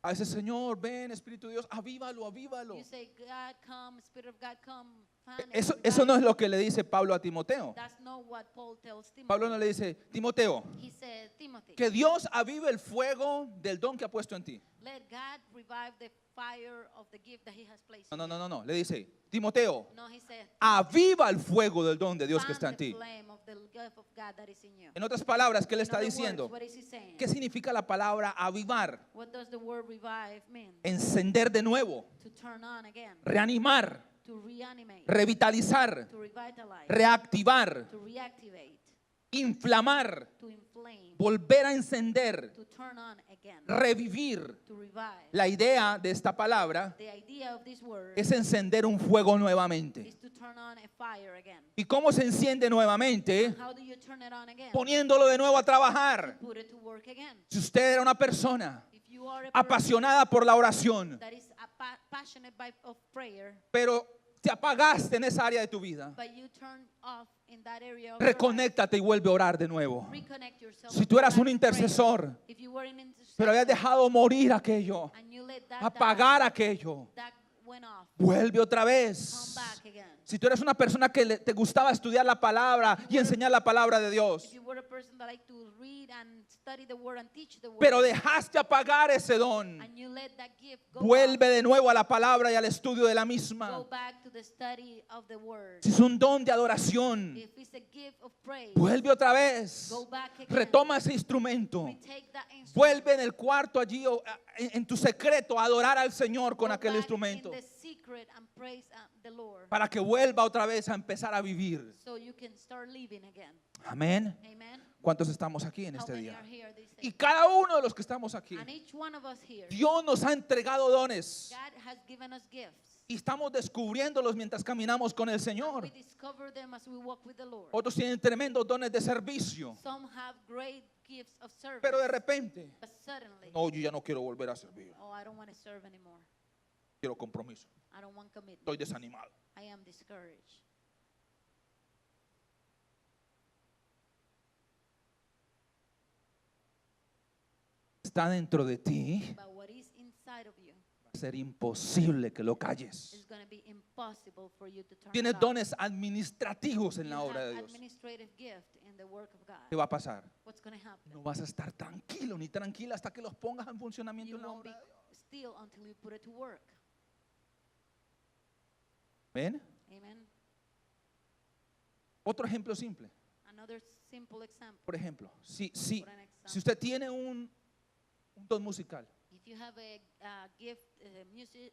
A ese Señor, ven, Espíritu de Dios, avívalo, avívalo. You say, God come, Spirit of God come, fan and Eso no revive. es lo que le dice Pablo a Timoteo. That's not what Paul tells Timothy. Pablo no le dice, Timoteo, He said, Timothy, que Dios avive el fuego del don que ha puesto en ti. let God revive the fire of the gift that he has placed No, in no, you. no, no, no. Le dice, Timoteo, No, he said, aviva el fuego del don de Dios que está fan en the ti. flame of the gift of God that is in you. En otras palabras, ¿qué le In está other diciendo? words, what is he saying? ¿Qué significa la palabra avivar? What does the word revive mean? Encender de nuevo, To turn on again, reanimar, to reanimate, revitalizar, to revitalize, reactivar, to reactivate, inflamar, to inflame, volver a encender, to turn on again, revivir. to revive. La idea de esta palabra The idea of this word es encender un fuego nuevamente. is to turn on a fire again. ¿Y cómo se enciende nuevamente? How do you turn it on again? Poniéndolo de nuevo a trabajar. Put it to work again. Si usted era una persona If you are a person apasionada por la oración, that is passionate of prayer, pero te apagaste en esa área de tu vida, but you turn off in that area of your life, reconéctate y vuelve a orar de nuevo. reconnect yourself. Si tú eras back un to prayer. intercesor, If you were an intercessor, pero habías dejado morir aquello, and you let that apagar die, aquello, that went off, vuelve otra come vez. back again. Si tú eres una persona que te gustaba estudiar la palabra y enseñar la palabra de If Dios, you were a person that liked to read and study the word and teach the word, pero dejaste apagar ese don, and you let that gift go vuelve de nuevo a la palabra y al estudio de la off, misma. go back to the study of the word. Si es un don de adoración, If it's a gift of praise, vuelve otra vez. go back again. Retoma ese instrumento. Retake that instrument. Vuelve en el cuarto allí o en tu secreto a adorar al Señor con Go aquel back instrumento, in the secret and praise the Lord, para que vuelva otra vez a empezar a vivir. so you can start living again. Amén. Amen. ¿Cuántos estamos aquí en How este many día? are here this Y day? cada uno de los que estamos aquí, And each one of us here, Dios nos ha entregado dones God has given us gifts. y estamos descubriéndolos mientras caminamos con el Señor. We discover them as we walk with the Lord. Otros tienen tremendos dones de servicio, Some have great gifts of service, pero de repente, but suddenly, no, yo ya no quiero volver a servir. oh, I don't want to serve anymore. Quiero compromiso. I don't want commitment. Estoy desanimado. I am discouraged. Está dentro de ti. But what is inside of you Va a ser imposible que lo calles. is going to be impossible for you to turn Tienes it off. dones administrativos en You la obra have de Dios. administrative gift in the work of God. ¿Qué va a pasar? What's going to happen? No vas a estar tranquilo ni tranquila hasta que los pongas en funcionamiento You en la won't be obra de Dios. still until you put it to work. ¿Ven? Amen. Otro ejemplo simple. Another simple example. Por ejemplo, si For an example. usted tiene un don musical If you have a gift,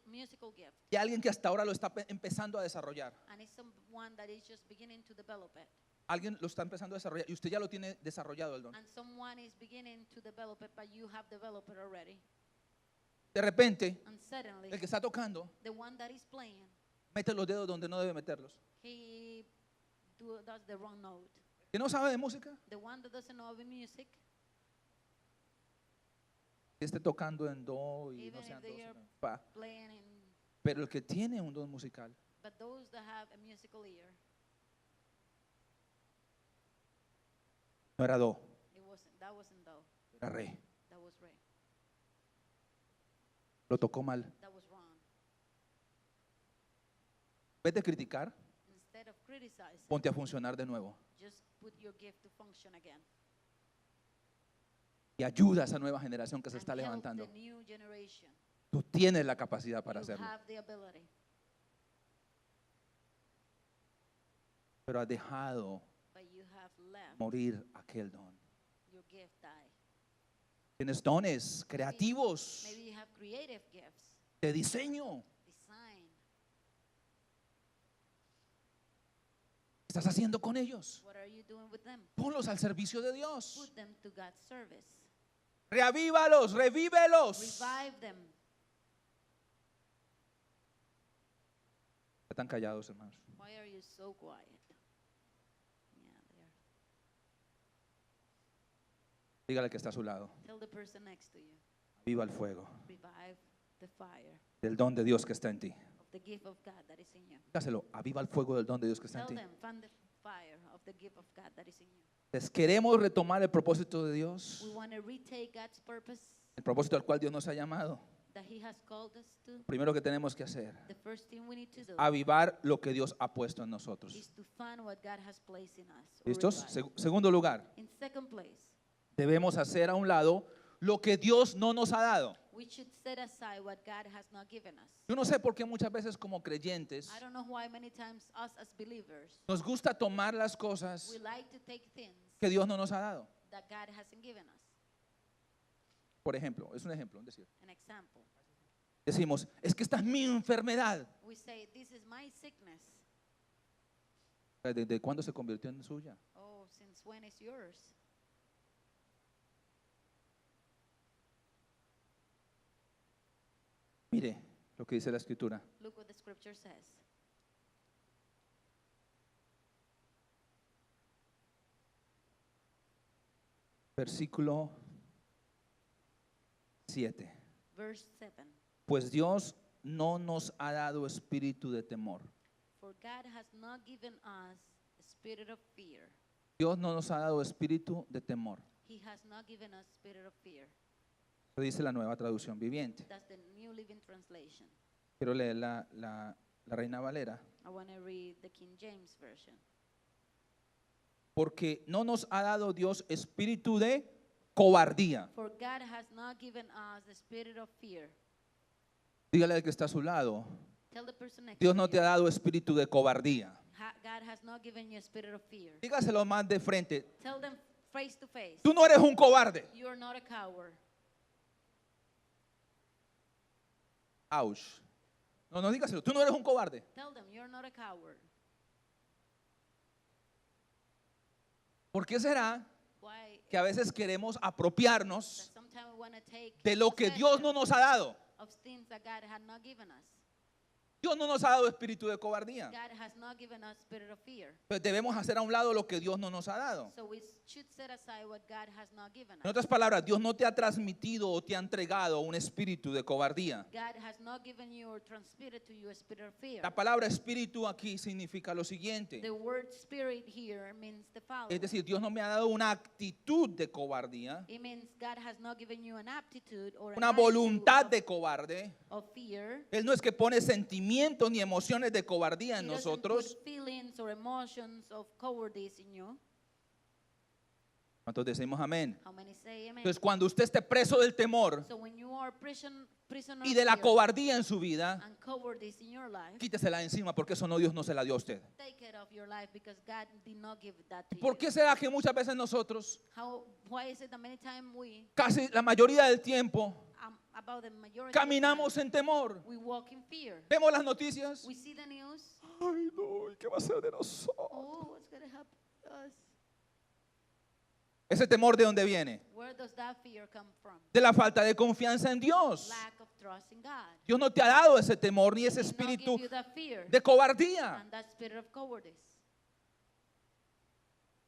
musical gift, y alguien que hasta ahora lo está empezando a desarrollar, and it's someone that is just beginning to develop it, alguien lo está empezando a desarrollar y usted ya lo tiene desarrollado el don. and someone is beginning to develop it, but you have developed it already, De repente, and suddenly el que está tocando the one that is playing, mete los dedos donde no debe meterlos. he does the wrong note. ¿Que no sabe de música? The one that doesn't know the music, Que esté tocando en do y no Even sean if they dos, are sino fa. playing in, Pero el que tiene un don musical but those that have a musical ear, no era do, that wasn't do, era re. that was re, Lo tocó mal. that was wrong. En vez de criticar, Instead of criticizing, ponte a funcionar de nuevo just put your gift to function again. y ayuda a esa nueva generación que se And está help levantando. the new generation. Tú tienes la capacidad para You hacerlo, have the ability, pero has dejado but you have left morir aquel don. your gift die. Tienes dones creativos Maybe you have creative gifts, de diseño. design. ¿Qué estás haciendo con ellos? What are you doing with them? Ponlos al servicio de Dios. Put them to God's service. Reavívalos, revívelos. Revive them. Están callados, hermanos. Why are you so quiet? Yeah, there. Dígale que está a su lado. Tell the person next to you. Viva el fuego Revive the fire del don de Dios que está en ti. of the gift of God that is in you. Dígaselo, aviva el fuego del don de Dios que está en Tell ti. them, fan the fire of the gift of God that is in you. Entonces, queremos retomar el propósito de Dios, We want to retake God's purpose el propósito al cual Dios nos ha llamado. that He has called us to. Primero que tenemos que hacer, The first thing we need to do avivar lo que Dios ha puesto en nosotros. is to find what God has placed in us. or ¿Listos? revive. Segundo lugar, In second place, debemos hacer a un lado lo que Dios no nos ha dado. we should set aside what God has not given us. Yo no sé por qué muchas veces como creyentes I don't know why many times us as believers, nos gusta tomar las cosas we like to take things que Dios no nos ha dado. that God hasn't given us. Por ejemplo, es un ejemplo, es decir, An example, decimos, es que esta es mi enfermedad. we say, this is my sickness. ¿Desde cuándo se convirtió en suya? Oh, since when is yours? Mire lo que dice la escritura. Look what the scripture says. Versículo 7. Verse 7. Pues Dios no nos ha dado espíritu de temor. For God has not given us a spirit of fear. Dios no nos ha dado espíritu de temor. He has not given us spirit of fear. Eso dice la nueva traducción viviente. That's the New Living Translation. Quiero leer la Reina Valera. I want to read the King James Version. Porque no nos ha dado Dios espíritu de cobardía. For God has not given us the spirit of fear. Dígale al que está a su lado. Tell the person next Dios to no you, te ha dado espíritu de cobardía. God has not given you a spirit of fear. Dígaselo más de frente. Tell them face to face. Tú no eres un cobarde. You are not a coward. Ouch. No, dígaselo. Tú no eres un cobarde. Tell them you're not a coward. ¿Por qué será Why? que a veces queremos That apropiarnos sometimes we want to take de lo que Dios no nos ha dado? of things that God had not given us. Dios no nos ha dado espíritu de cobardía. God has not given us spirit of fear. Pues debemos hacer a un lado lo que Dios no nos ha dado. So we should set aside what God has not given En us. otras palabras, Dios no te ha transmitido o te ha entregado un espíritu de cobardía. God has not given you or transmitted to you a spirit of fear. La palabra espíritu aquí significa lo siguiente. The word spirit here means the following. Es decir, Dios no me ha dado una actitud de cobardía, It means God has not given you an aptitude or an una attitude voluntad de cobarde. of fear. Él no es que pone sentimientos ni emociones de cobardía en He doesn't nosotros. put feelings or emotions of cowardice in you. ¿Cuántos decimos amén? How many say amen? Entonces, cuando usted esté preso del temor So when you are prisoner y de la of fear cobardía en su vida, and cowardice in your life, quítesela de encima porque eso no Dios no se la dio a usted. take it off your life because God did not give that to ¿Por you. qué será que muchas veces nosotros, Why is it that many times we, casi la mayoría del tiempo, about the majority of caminamos the en temor? time, we walk in fear. Vemos las noticias. We see the news. Ay, no, ¿y qué va a ser de nosotros? Oh, what's going to happen to us? Ese temor, ¿de dónde viene? Where does that fear come from? De la falta de confianza en Dios. Lack of trust in God. Dios no te ha dado ese temor ni ese He did not espíritu give you that fear de cobardía. and that spirit of cowardice.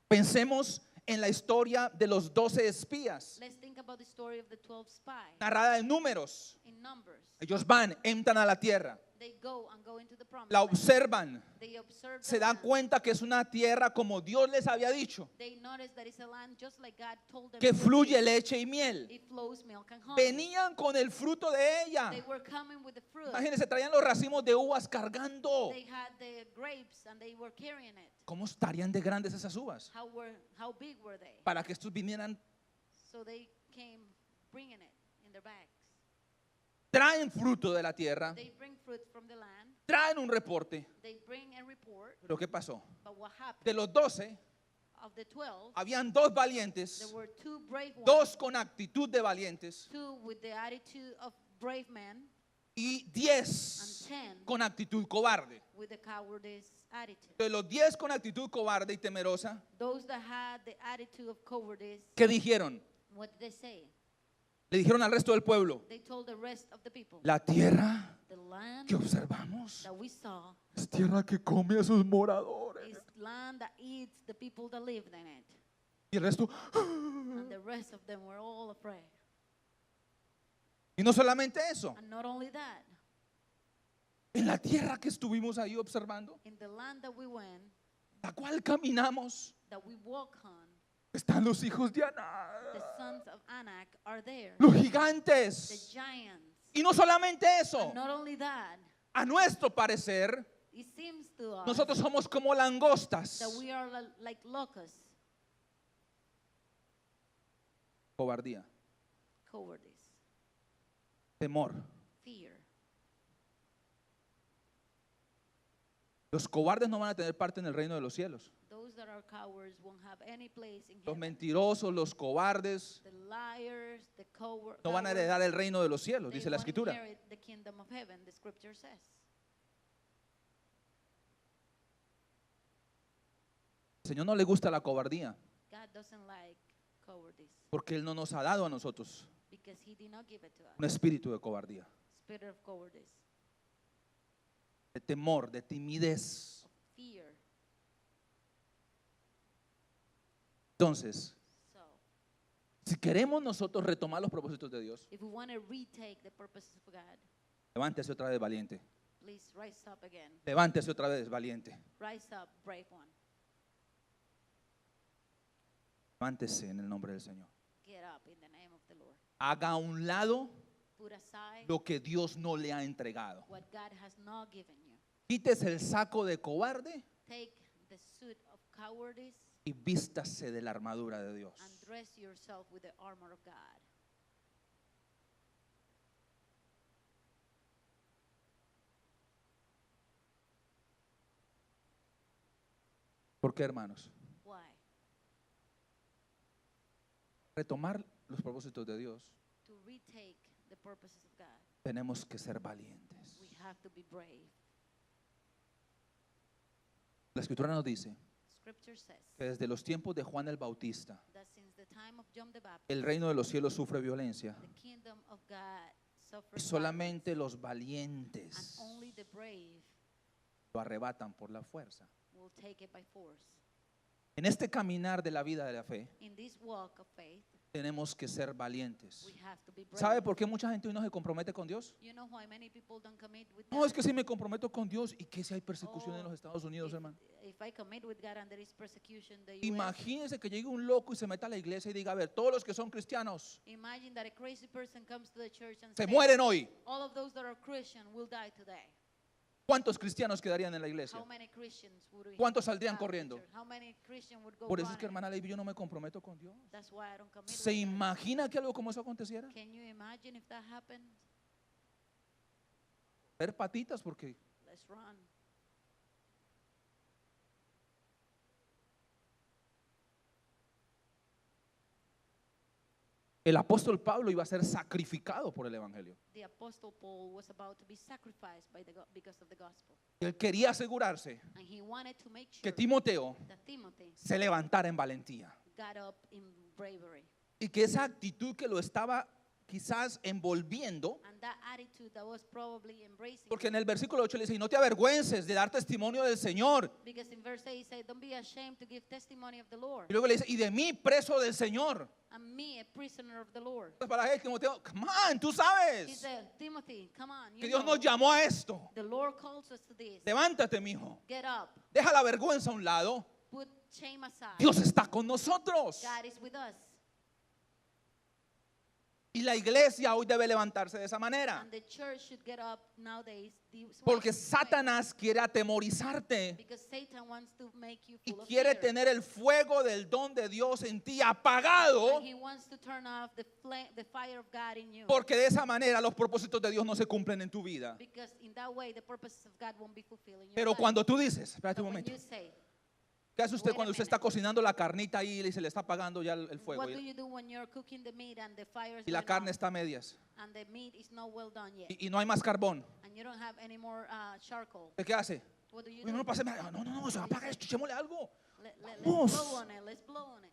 Pensemos en la historia de los 12 espías, Let's think about the story of the 12 spies narrada en Números. in Numbers. Ellos van, entran a la tierra, They go into the promised la land. observan, They observe se the dan land. cuenta que es una tierra como Dios les había dicho, They notice that it's a land just like God told them que it would fluye be. leche y miel. It flows milk and honey. Venían con el fruto de ella. They were coming with the fruit. Imagínense, traían los racimos de uvas cargando. They had the grapes and they were carrying it. ¿Cómo estarían de grandes esas uvas? How big were they? Para que estos vinieran, So they came bringing it in their bags. traen fruto de la tierra, They bring fruit from the land. traen un reporte. They bring a report. Pero ¿qué pasó? But what happened? De los 12, Of the 12, habían 2 valientes, there were 2 brave ones. 2 con actitud de valientes 2 with the attitude of brave men y and 10 10 con actitud cobarde. with the cowardice attitude. De los 10 con actitud cobarde y temerosa, Those that had the attitude of cowardice, ¿qué dijeron? what did they say? Le dijeron al resto del pueblo, they told the rest of the people, la tierra the land que observamos that we saw es tierra que come a sus moradores. is land that eats the people that lived in it. Y el resto, And the rest of them were all afraid. y no solamente eso, And not only that, en la tierra que estuvimos ahí observando, in the land that we went, la cual caminamos, that we walk on, están los hijos de the Aná, sons of Anak are there, los the gigantes. giants. Y no solamente eso, And not only that, a nuestro parecer, it seems to us nosotros somos como langostas. that we are like locusts, Cobardía, cowardice, temor. fear. Los cobardes no van a tener parte en el reino de los cielos. Those that are cowards won't have any place in Los heaven. mentirosos, los cobardes, The liars, the no van a heredar el reino de los cielos, dice la escritura. The kingdom of heaven, the scripture says. Al Señor no le gusta la cobardía, God doesn't like cowardice porque Él no nos ha dado a nosotros because he did not give it to us. un espíritu de cobardía, Spirit of cowardice, de temor, de timidez. of fear. Entonces, So, si queremos nosotros retomar los propósitos de Dios, if we want to retake the purposes of God, levántese otra vez valiente, please rise up again. levántese otra vez valiente, Rise up, brave one. levántese en el nombre del Señor. Get up in the name of the Lord. Haga a un lado Put aside lo que Dios no le ha entregado. what God has not given you. Quítese el saco de cobarde Take the suit of cowardice y vístase de la armadura de Dios. and dress yourself with the armor of God. ¿Por qué, hermanos? Why? Retomar los propósitos de Dios, To retake the purposes of God, tenemos que ser valientes. we have to be brave. La escritura nos dice Scripture says que desde los tiempos de Juan el Bautista, that since the time of John the Baptist, el reino de los cielos sufre violencia the kingdom of God y suffers solamente violence, los and valientes only the brave lo arrebatan por la fuerza. will take it by force. En este caminar de la vida de la fe, In this walk of faith, tenemos que ser valientes. we have to be brave. ¿Sabe por qué mucha gente hoy no se compromete con Dios? You know why many people don't commit with No, God? es que si me comprometo con Dios y que si hay persecución en los Estados Unidos, hermano. If I commit with God and there is persecution, the US, Imagínense que llegue un loco y se meta a la iglesia y diga, a ver, todos los que son cristianos imagine that a crazy person comes to the church and se says, mueren hoy. all of those that are Christian will die today. ¿Cuántos cristianos quedarían en la iglesia? How many Christians would we ¿Cuántos saldrían have in corriendo? church? How many Christians would go Por eso es que, running? hermana Leiby, yo no me comprometo con Dios. That's why I don't commit ¿Se with God. imagina que algo como eso aconteciera? Can you imagine if that happened? Ver patitas porque Let's run. el apóstol Pablo iba a ser sacrificado por el evangelio. The apostle Paul was about to be sacrificed because of the gospel. Él quería asegurarse And he wanted to make que sure Timoteo that Timothy se levantara en valentía got up in bravery. y que esa actitud que lo estaba quizás envolviendo, And that attitude that was probably embracing. porque en el versículo 8 le dice, y no te avergüences de dar testimonio del Señor. Because in verse 8 he said, don't be ashamed to give testimony of the Lord. Y luego le dice, y de mí preso del Señor. And me, a prisoner of the Lord. Para él, Timoteo, come on, tú He sabes said, Timothy, come on. que You Dios know, nos llamó a esto. the Lord calls us to this. Levántate, mijo. Get up. Deja la vergüenza a un lado. Put shame aside. Dios está con nosotros. God is with us. Y la iglesia hoy debe levantarse de esa manera. And the church should get up nowadays this way. Porque Satanás quiere atemorizarte Because Satan wants to make you y full of quiere fear. tener el fuego del don de Dios en ti apagado, And he wants to turn off the fire of God in you. porque de esa manera los propósitos de Dios no se cumplen en tu vida. Because in that way the purposes of God won't be fulfilled in your Pero life. cuando tú dices, espérate So un when momento, you say, ¿qué hace usted wait a cuando usted minute. está cocinando la carnita ahí y se le está apagando ya el fuego? what do you do when you're cooking the meat and the fire is Y la going carne off está a medias and the meat is not well done yet y no hay más carbón. and you don't have any more charcoal? ¿Qué hace? What do you Uy, do? no, páseme. No, se va a apagar esto, echémosle algo. Let's Vamos. blow on it. Let's blow on it.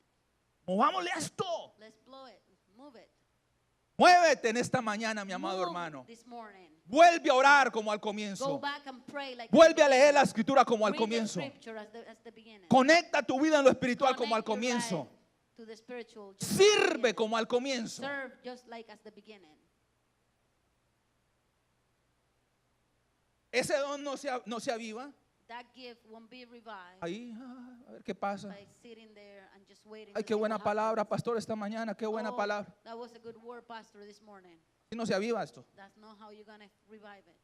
Movámosle esto. Let's blow it. Move it. Muévete en esta mañana, mi amado Move hermano. this morning. Vuelve a orar como al Go comienzo. back and pray like Vuelve a leer la escritura como al Read the comienzo. scripture as the beginning. Conecta tu vida en lo espiritual como al Connect your comienzo. life to the spiritual, just like the Sirve beginning. como al comienzo. Serve just like as the beginning. Ese don no se aviva. That gift won't be revived Ahí, a ver qué pasa. by sitting there and just waiting. Ay, to qué see buena what palabra, happens. pastor, esta mañana. Qué buena Oh, palabra. That was a good word, Pastor, this morning. Si no se aviva esto. That's not how you're gonna revive it.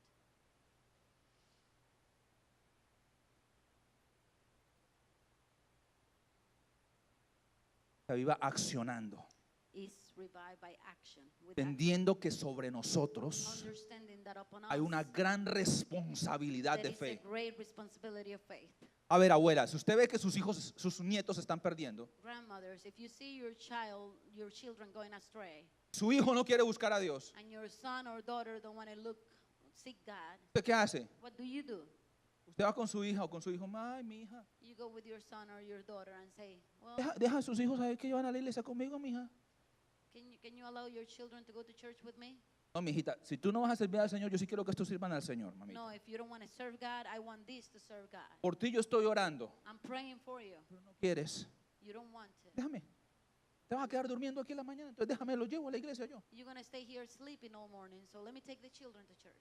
Se aviva accionando. It's revived by action. With Entendiendo que sobre nosotros understanding that upon hay us una gran responsabilidad there de is a fe. great responsibility of faith. A ver, abuela, si usted ve que sus hijos, sus nietos se están perdiendo, Grandmothers, if you see your children going astray, su hijo no quiere buscar a Dios, and your son or daughter don't want to seek God, ¿usted qué hace? what do? Usted va con su hija o con su hijo, ay, mi hija, You go with your son or your daughter and say, well, deja a sus hijos saber que van a la iglesia conmigo, mi hija. can you allow your children to go to church with me? No, mi hijita, si tú no vas a servir al Señor, yo sí quiero que estos sirvan al Señor, mamita. No, if you don't want to serve God, I want this to serve God. Por ti yo estoy orando. I'm praying for you. Pero no quieres. You don't want to. Déjame. Te vas a quedar durmiendo aquí en la mañana, entonces déjame, lo llevo a la iglesia yo. You're going to stay here sleeping all morning, so let me take the children to church.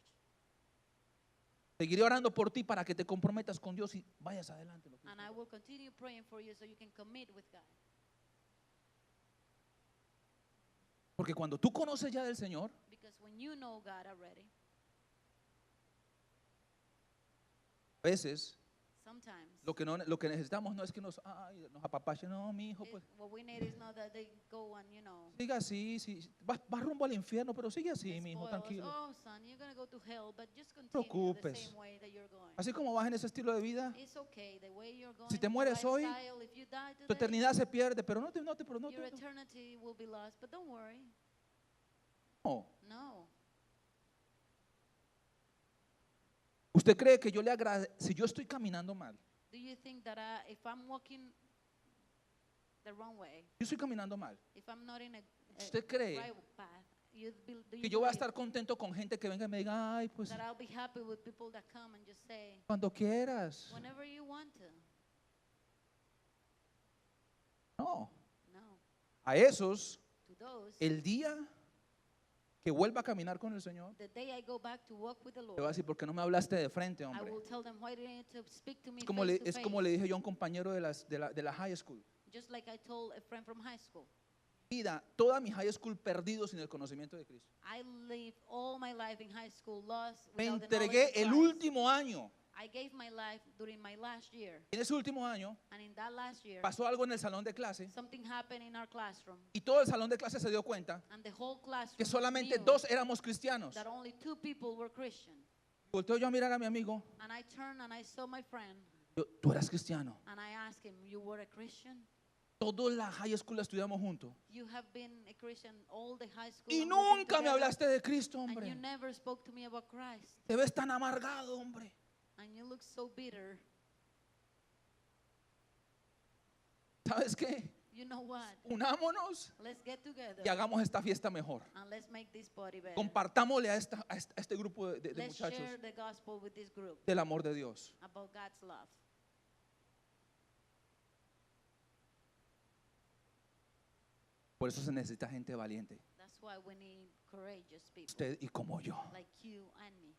Seguiré orando por ti para que te comprometas con Dios y vayas adelante. And I will continue praying for you so you can commit with God. Porque cuando tú conoces ya del Señor, Because when you know God already, a veces sometimes lo que necesitamos no es que nos apapachen, no, mi hijo, pues what we need is not that they go and, siga así, sí, vas rumbo al infierno, pero sigue así, mi hijo, spoil us. tranquilo. Oh, son, you're going to go to hell, but just continue the Preocupes. same way that you're going. Así como vas en ese estilo de vida, It's okay, the way you're going. Si te the mueres hoy, lifestyle, if you die tu today, eternidad se pierde, pero no your eternity will be lost, but don't worry. no. No. ¿Usted cree que yo le agradezco si yo estoy caminando mal? Do you think that if I'm walking the wrong way, Yo estoy caminando mal. if I'm not in a ¿Usted cree right path, do you que yo voy a believe estar contento con gente que venga y me diga, ay, pues that I'll be happy with people that come and just say, cuando quieras? whenever you want to? No. No. A esos, To those, el día que vuelva a caminar con el Señor, the day I go back to walk with the le voy a Lord, decir, ¿por qué no me hablaste de frente, I hombre? will tell them, why didn't you speak to me Es como le, face to es face? como le dije yo a un compañero de la high school. Just like I told a friend from high school. Vida, toda mi high school perdido sin el conocimiento de Cristo. I lived all my life in high school lost Me without the knowledge entregué of el Christ. último año. I gave my life during my last year, En ese último año and in that last year, pasó algo en el salón de clase something happened in our classroom, y todo el salón de clase se dio cuenta and the whole classroom que solamente knew dos éramos cristianos. that only 2 people were Christian. Volteo yo a mirar a mi amigo. And I turned and I saw my friend, Tú eras cristiano. and I asked him, you were a Christian? Toda la high school la estudiamos juntos. You have been a Christian all the high school, Y and we've been nunca me together, hablaste de Cristo, and you hombre. never spoke to me about Christ, Te ves tan amargado, hombre. and you look so bitter. ¿Sabes qué? You know what? Unámonos Let's get together y hagamos esta fiesta mejor. and let's make this body better. Compartámosle a este grupo de Let's muchachos share the gospel with this group del amor de Dios. about God's love. Por eso se necesita gente valiente. That's why we need courageous people Usted y como yo. like you and me.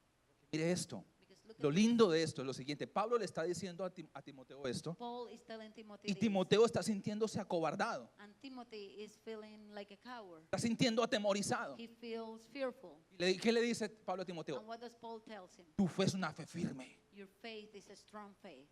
Mire esto. Because look Lo at lindo de esto es lo siguiente. Pablo le está diciendo a Timoteo esto. Paul is telling Timothy Y this, Timoteo está sintiéndose acobardado. and Timothy is feeling like a coward. Está sintiendo atemorizado. He feels fearful. ¿Qué le dice Pablo a Timoteo? And what does Paul tell him? Tu fe es una fe firme. Your faith is a strong faith.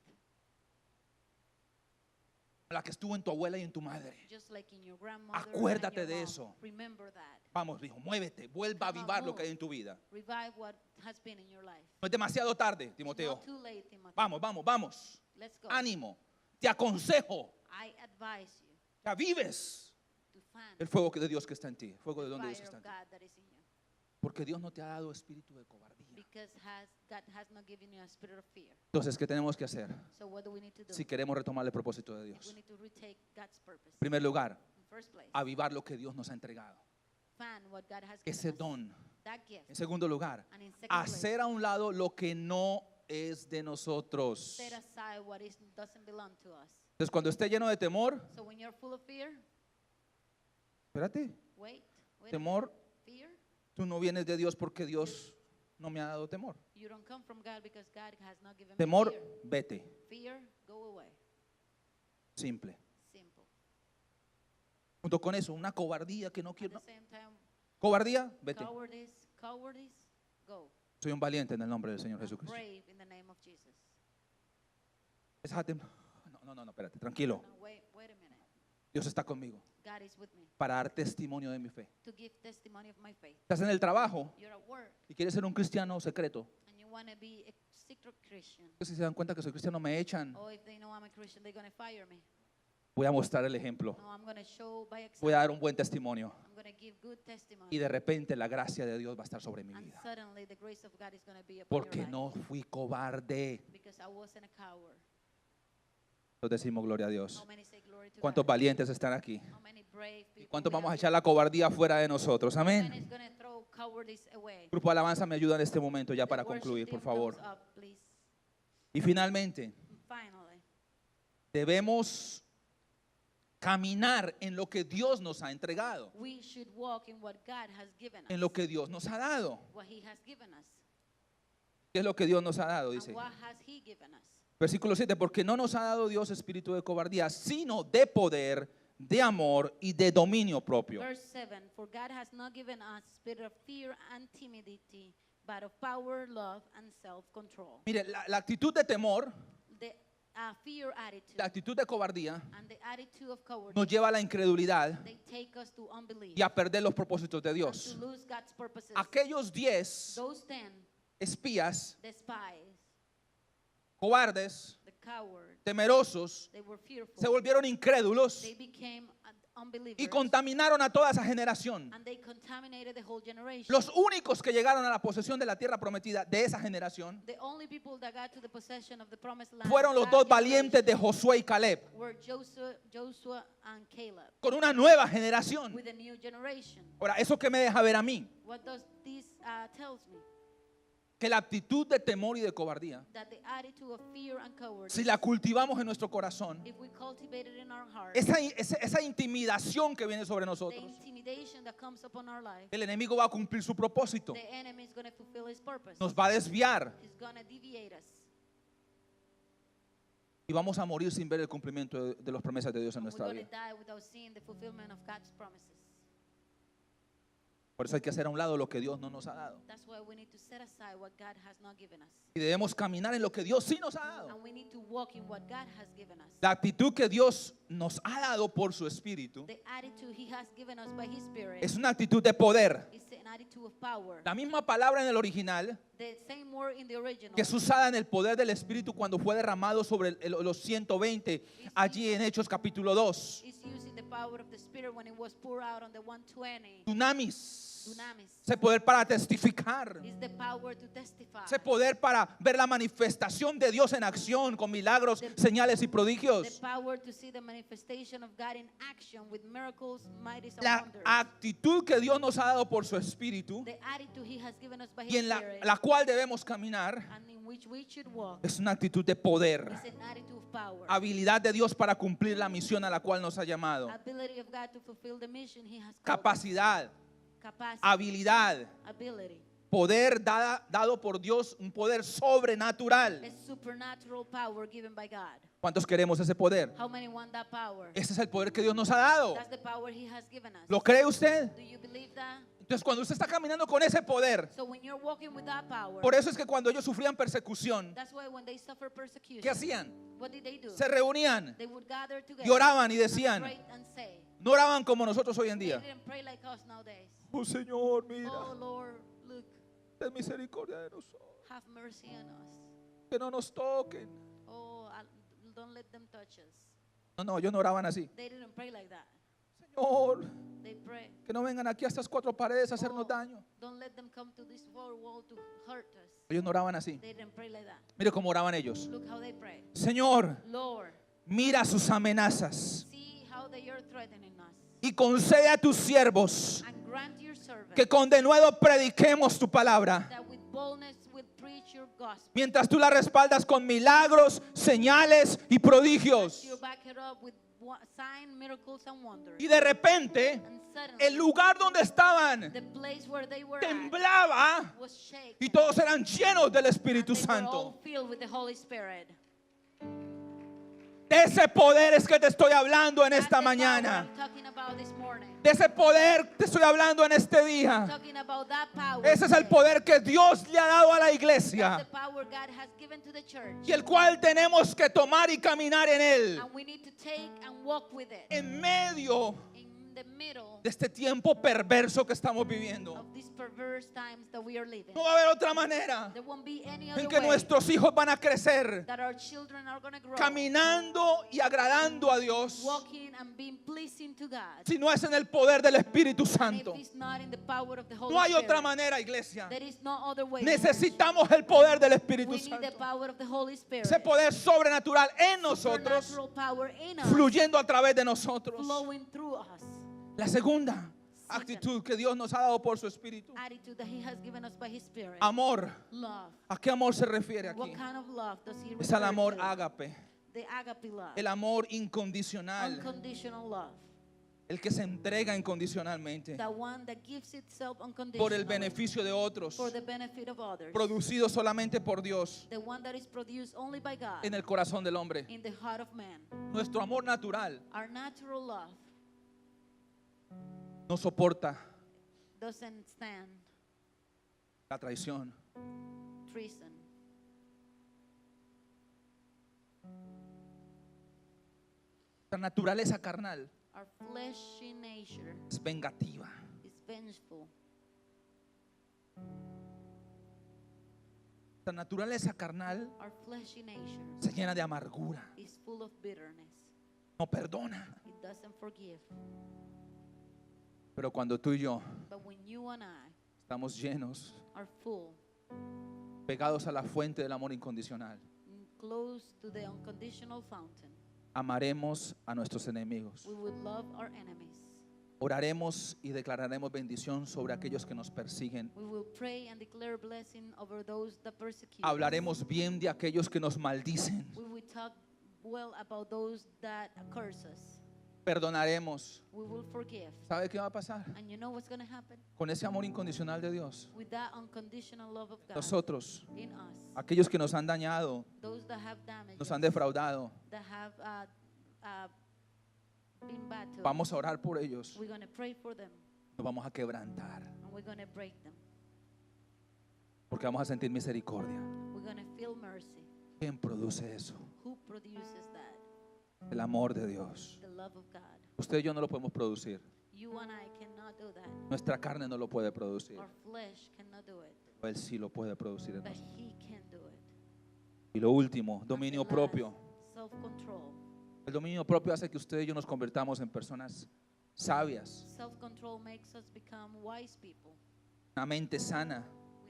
La que estuvo en tu abuela y en tu madre. Just like in your grandmother Acuérdate and your de mom. eso. Remember that. Vamos, hijo, muévete. Vuelva a Come on, avivar lo move. que hay en tu vida. Revive what has been in your life. No es demasiado tarde, It's Timoteo. not too late, Timothy. Vamos, vamos, vamos. Let's go. Ánimo. Te aconsejo I advise you que avives to fan el fuego de Dios que está en ti. El fuego de the donde Dios fire está of en ti. God that is in you. Porque Dios no te ha dado espíritu de cobardía. Because God has not given you a spirit of fear. Entonces, ¿qué tenemos que hacer So what do we need to do? si queremos retomar el propósito de We Dios? need to retake God's purpose. En primer lugar, In first place, avivar lo que Dios nos ha entregado. fan what God has ese given us, don. that gift. En segundo lugar, And in second place, hacer a un lado lo que no es de nosotros. set aside what doesn't belong to us. Entonces, cuando esté lleno de temor, So when you're full of fear, espérate, wait a temor, minute. Fear, tú no vienes de Dios porque Dios no me ha dado temor. you don't come from God because God has not given Temor, me fear. vete. Fear, go away. Simple. Simple. Junto con eso, una cobardía que no At quiero. the same time, Cobardía, vete. cowardice, go. Soy un valiente en el nombre del Señor I'm Jesucristo. brave in the name of Jesus. No, espérate, tranquilo. Now wait a minute. Dios está conmigo God is with me para dar testimonio de mi fe. to give testimony of my faith. Estás en el trabajo You're at work y quieres ser un cristiano secreto. and you want to be a secret Christian. Si se dan cuenta que soy cristiano, me echan. Or if they know I'm a Christian, they're going to fire me. Voy a mostrar el ejemplo. No, I'm going to show by Voy a example. dar un buen testimonio. I'm going to give good testimony. Y de repente la gracia de Dios va a estar sobre mi And vida. suddenly the grace of God is going to be upon Porque your life. no fui cobarde. Because I wasn't a coward. Entonces decimos gloria a Dios. How many say glory to ¿Cuántos God? valientes están aquí? How many brave ¿Y people cuántos we vamos a have echar la cobardía fuera de nosotros? here? How many Amén. is going to throw cowardice away? Grupo de alabanza me ayuda en este momento ya The para worship concluir, team por favor. comes up, please. Y finalmente, And finally, debemos caminar en lo que Dios nos ha entregado, we should walk in what God has given us. en lo que Dios nos ha dado. What He has given us. ¿Qué es lo que Dios nos ha dado? And Dice. what has He given us? Versículo 7, porque no nos ha dado Dios espíritu de cobardía, sino de poder, de amor y de dominio propio. Verse 7, for God has not given us spirit of fear and timidity, but of power, love, and self-control. Mire, la actitud de temor, The fear attitude la actitud de cobardía and the attitude of cowardice, nos lleva a la incredulidad they take us to unbelief y a perder los propósitos de and Dios. to lose God's purposes. Aquellos 10 Those 10, espías, the spies, cobardes, the cowards, temerosos, they were fearful. se volvieron incrédulos They became unbelievers. y contaminaron a toda esa generación. And they contaminated the whole generation. Los únicos que llegaron a la posesión de la tierra prometida de esa generación The only people that got to the possession of the promised land fueron los that dos generation valientes de Josué y Caleb, were Joshua and Caleb con una nueva generación. with a new generation. Ahora, ¿eso qué me deja ver a mí? What does this tells me? Que la actitud de temor y de cobardía, That the attitude of fear and cowardice, si la cultivamos en nuestro corazón, if we cultivate it in our heart, esa intimidación que viene sobre the nosotros, intimidation that comes upon our life, el enemigo va a cumplir su propósito, the enemy is going to fulfill his purpose. nos va a desviar He's going to deviate us. y vamos a morir sin ver el cumplimiento de las promesas de Dios en And we're nuestra going to vida. die without seeing the fulfillment of God's promises. Por eso hay que hacer a un lado lo que Dios no nos ha dado. That's why we need to set aside what God has not given us. Y debemos caminar en lo que Dios sí nos ha dado. And we need to walk in what God has given us. La actitud que Dios nos ha dado por su Espíritu The attitude He has given us by His Spirit es una actitud de poder. is an attitude of power. La misma palabra en el original The same word in the original que es usada en el poder del Espíritu cuando fue derramado sobre los 120 allí en Hechos capítulo 2. is using the power of the Spirit when it was poured out on the 120. Dunamis. Dunamis Ese poder para testificar. is the power to testify. Ese poder para ver la manifestación de Dios en acción con milagros, señales y The prodigios. power to see the manifestation of God in action with miracles, mighties, and La wonders. actitud que Dios nos ha dado por su Espíritu The attitude He has given us by y His en Spirit, la cual debemos caminar and in which we should walk, es una actitud de poder. is an attitude of power. Habilidad de Dios para cumplir la misión a la cual nos ha llamado. Ability of God to fulfill the mission He has called us. Capacidad, Capacity, habilidad, ability, poder dado por Dios, un poder sobrenatural. a supernatural power given by God. ¿Cuántos queremos ese poder? How many want that power? Ese es el poder que Dios nos ha dado. That's the power He has given us. ¿Lo cree usted? Do you believe that? Entonces, cuando usted está caminando con ese poder, So when you're walking with that power, por eso es que cuando ellos sufrían persecución, that's why when they suffer persecution, ¿qué hacían? what did they do? Se reunían They would gather together y oraban y and decían, pray and say. no oraban como nosotros hoy en They día. didn't pray like us nowadays. Oh Señor, Oh mira, Lord, look, ten misericordia de nosotros, have mercy on us. que no nos toquen. Oh, don't let them touch us. No, ellos no oraban así. They didn't pray like that. Señor, They pray. que no vengan aquí a estas cuatro paredes a hacernos Oh, daño. don't let them come to this four wall to hurt us. Ellos no oraban así. They didn't pray like that. Mire cómo oraban ellos. Look how they pray. Señor, Lord, mira sus amenazas. see how they are threatening us. y concede a tus siervos and grant your servants que con denuedo prediquemos tu palabra, that with boldness will preach your gospel. mientras tú la respaldas con milagros, señales y prodigios. You back it up with signs, miracles, and wonders. Y de repente, And suddenly, el lugar donde estaban the place where they were temblaba at was shaken. y todos eran llenos del Espíritu And they were all Santo. filled with the Holy Spirit. De ese poder es que te estoy hablando en That's esta the power mañana. I'm talking about this morning. De ese poder te estoy hablando en este día. Talking about that power. Ese es el today. poder que Dios le ha dado a la That's iglesia the power God has given to the church. y el cual tenemos que tomar y caminar en él. And we need to take and walk with it. En medio In the middle de este tiempo perverso que estamos viviendo. of these perverse times that we are living. No va a haber otra manera There won't be any other en que way nuestros hijos van a crecer that our children are going to grow caminando y agradando a Dios walking and being pleasing to God. si no es en el poder del Espíritu And Santo. if it's not in the power of the Holy No hay Spirit, otra manera, iglesia. there is no other way. Necesitamos el poder del Espíritu We need the Santo. power of the Holy Spirit. Ese poder sobrenatural en nosotros, Supernatural power in us, fluyendo a través de nosotros. flowing through us. La segunda actitud que Dios nos ha dado por su Espíritu. Attitude that He has given us by His Spirit. Amor. Love. ¿A qué amor se refiere What aquí? kind of love does He Es al refer amor to? ágape, The agape love. el amor incondicional, Unconditional love. el que se entrega incondicionalmente The one that gives itself unconditionally por el beneficio de otros, for the benefit of others. producido solamente por Dios The one that is produced only by God en el corazón del hombre. in the heart of man. Nuestro amor natural Our natural love no soporta doesn't stand la traición. treason. La naturaleza carnal Our fleshy nature es vengativa. is vengeful. La naturaleza carnal Our fleshy nature se llena de amargura, is full of bitterness. no perdona. It doesn't forgive. Pero cuando tú y yo But when you and I estamos llenos, are full, pegados a la fuente del amor incondicional, close to the unconditional fountain, amaremos a nuestros enemigos. we would love our enemies. Oraremos y declararemos bendición sobre aquellos que nos persiguen. We will pray and declare blessing over those that persecute us. Hablaremos bien de aquellos que nos maldicen. We will talk well about those that curse us. Perdonaremos. We will forgive. ¿Sabe qué va a pasar? And you know what's going to happen? Con ese amor incondicional de Dios, With that unconditional love of God nosotros, in us, aquellos que nos han dañado, those that have damaged nos us, han defraudado, that have been bad to vamos us, a orar por ellos. we're going to pray for them Nos vamos a quebrantar and we're going to break them. porque vamos a sentir misericordia. We're going to feel mercy. ¿Quién produce eso? Who produces that? El amor de Dios. The love of God. Usted y yo no lo podemos producir. You and I cannot do that. Nuestra carne no lo puede producir. Our flesh cannot do it, Él sí lo puede producir en but nosotros. He can do it. Y lo último, And dominio the last, propio. self-control. El dominio propio hace que usted y yo nos convertamos en personas sabias, Self-control makes us become wise people una mente sana,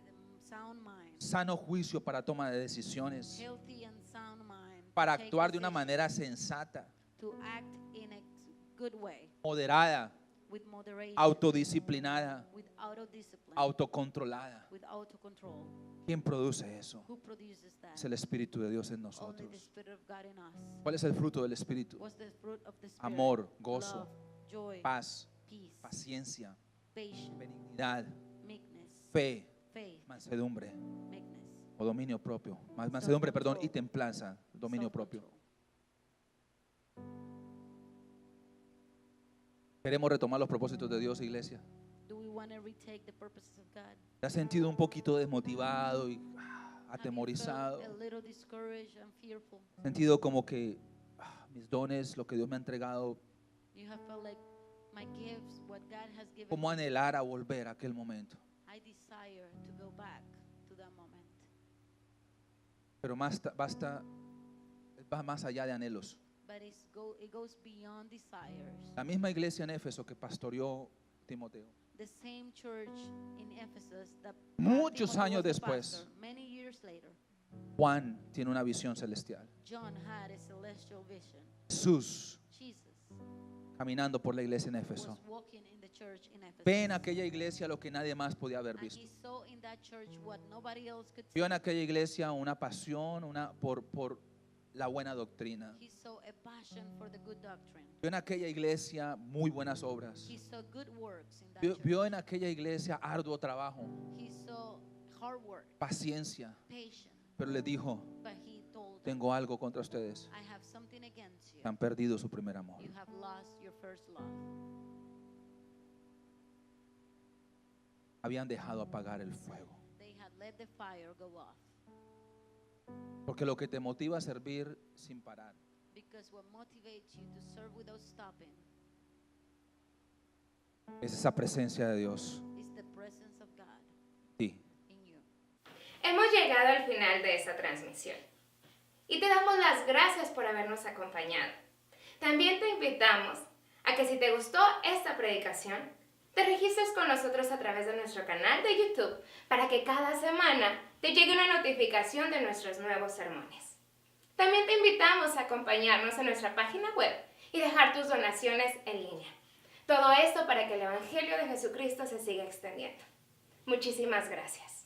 with a sound mind, sano juicio para toma de decisiones, healthy and sound mind, para to take actuar de una decisions, manera sensata, to act in a good way, moderada, with moderation, autodisciplinada, with autodiscipline, autocontrolada. with autocontrol. ¿Quién produce eso? Who produces that? Es el Espíritu de Dios en Only the nosotros. Spirit of God in us. ¿Cuál es el fruto del Espíritu? What's the fruit of the Spirit? Amor, gozo, Love, joy, paz, peace, paciencia, patience, benignidad, meekness, fe, faith, mansedumbre meekness, o dominio propio. Mansedumbre, perdón, y templanza, dominio propio. self-control. Queremos retomar los propósitos de Dios, iglesia. Do we want to retake the purposes of God? ¿Te has sentido un poquito desmotivado y Have you atemorizado? felt a little discouraged and fearful? Sentido como que mis dones, lo que Dios me ha entregado, You have felt like my gifts, what God has given como me, anhelar a volver a aquel momento. I desire to go back to that moment. Pero va más allá de anhelos. But it goes beyond desires. La misma iglesia en Éfeso que pastoreó Timoteo, The same church in Ephesus that muchos Timothy años was the después, pastor, many years later, Juan tiene una visión celestial. John had a celestial vision. Jesús, Jesus, caminando por la iglesia en Éfeso. was walking in the church in Ephesus. Ve en aquella iglesia lo que nadie más podía haber And visto. he saw in that church what nobody else could see. Vio en aquella iglesia una pasión por la buena doctrina. He saw a passion for the good doctrine. Vio en aquella iglesia muy buenas obras. He saw good works in that Vio church. en aquella iglesia arduo trabajo, He saw hard work, paciencia. patience. Pero le dijo, But he told them, tengo algo contra ustedes. I have something against you. Han perdido su primer amor. You have lost your first love. Habían dejado apagar el fuego. They had let the fire go off. Porque lo que te motiva a servir sin parar Because what motivates you to serve without stopping es esa presencia de Dios. is the presence of God Sí. in you. Hemos llegado al final de esta transmisión y te damos las gracias por habernos acompañado. También te invitamos a que si te gustó esta predicación, te registres con nosotros a través de nuestro canal de YouTube para que cada semana te llegue una notificación de nuestros nuevos sermones. También te invitamos a acompañarnos en nuestra página web y dejar tus donaciones en línea. Todo esto para que el Evangelio de Jesucristo se siga extendiendo. Muchísimas gracias.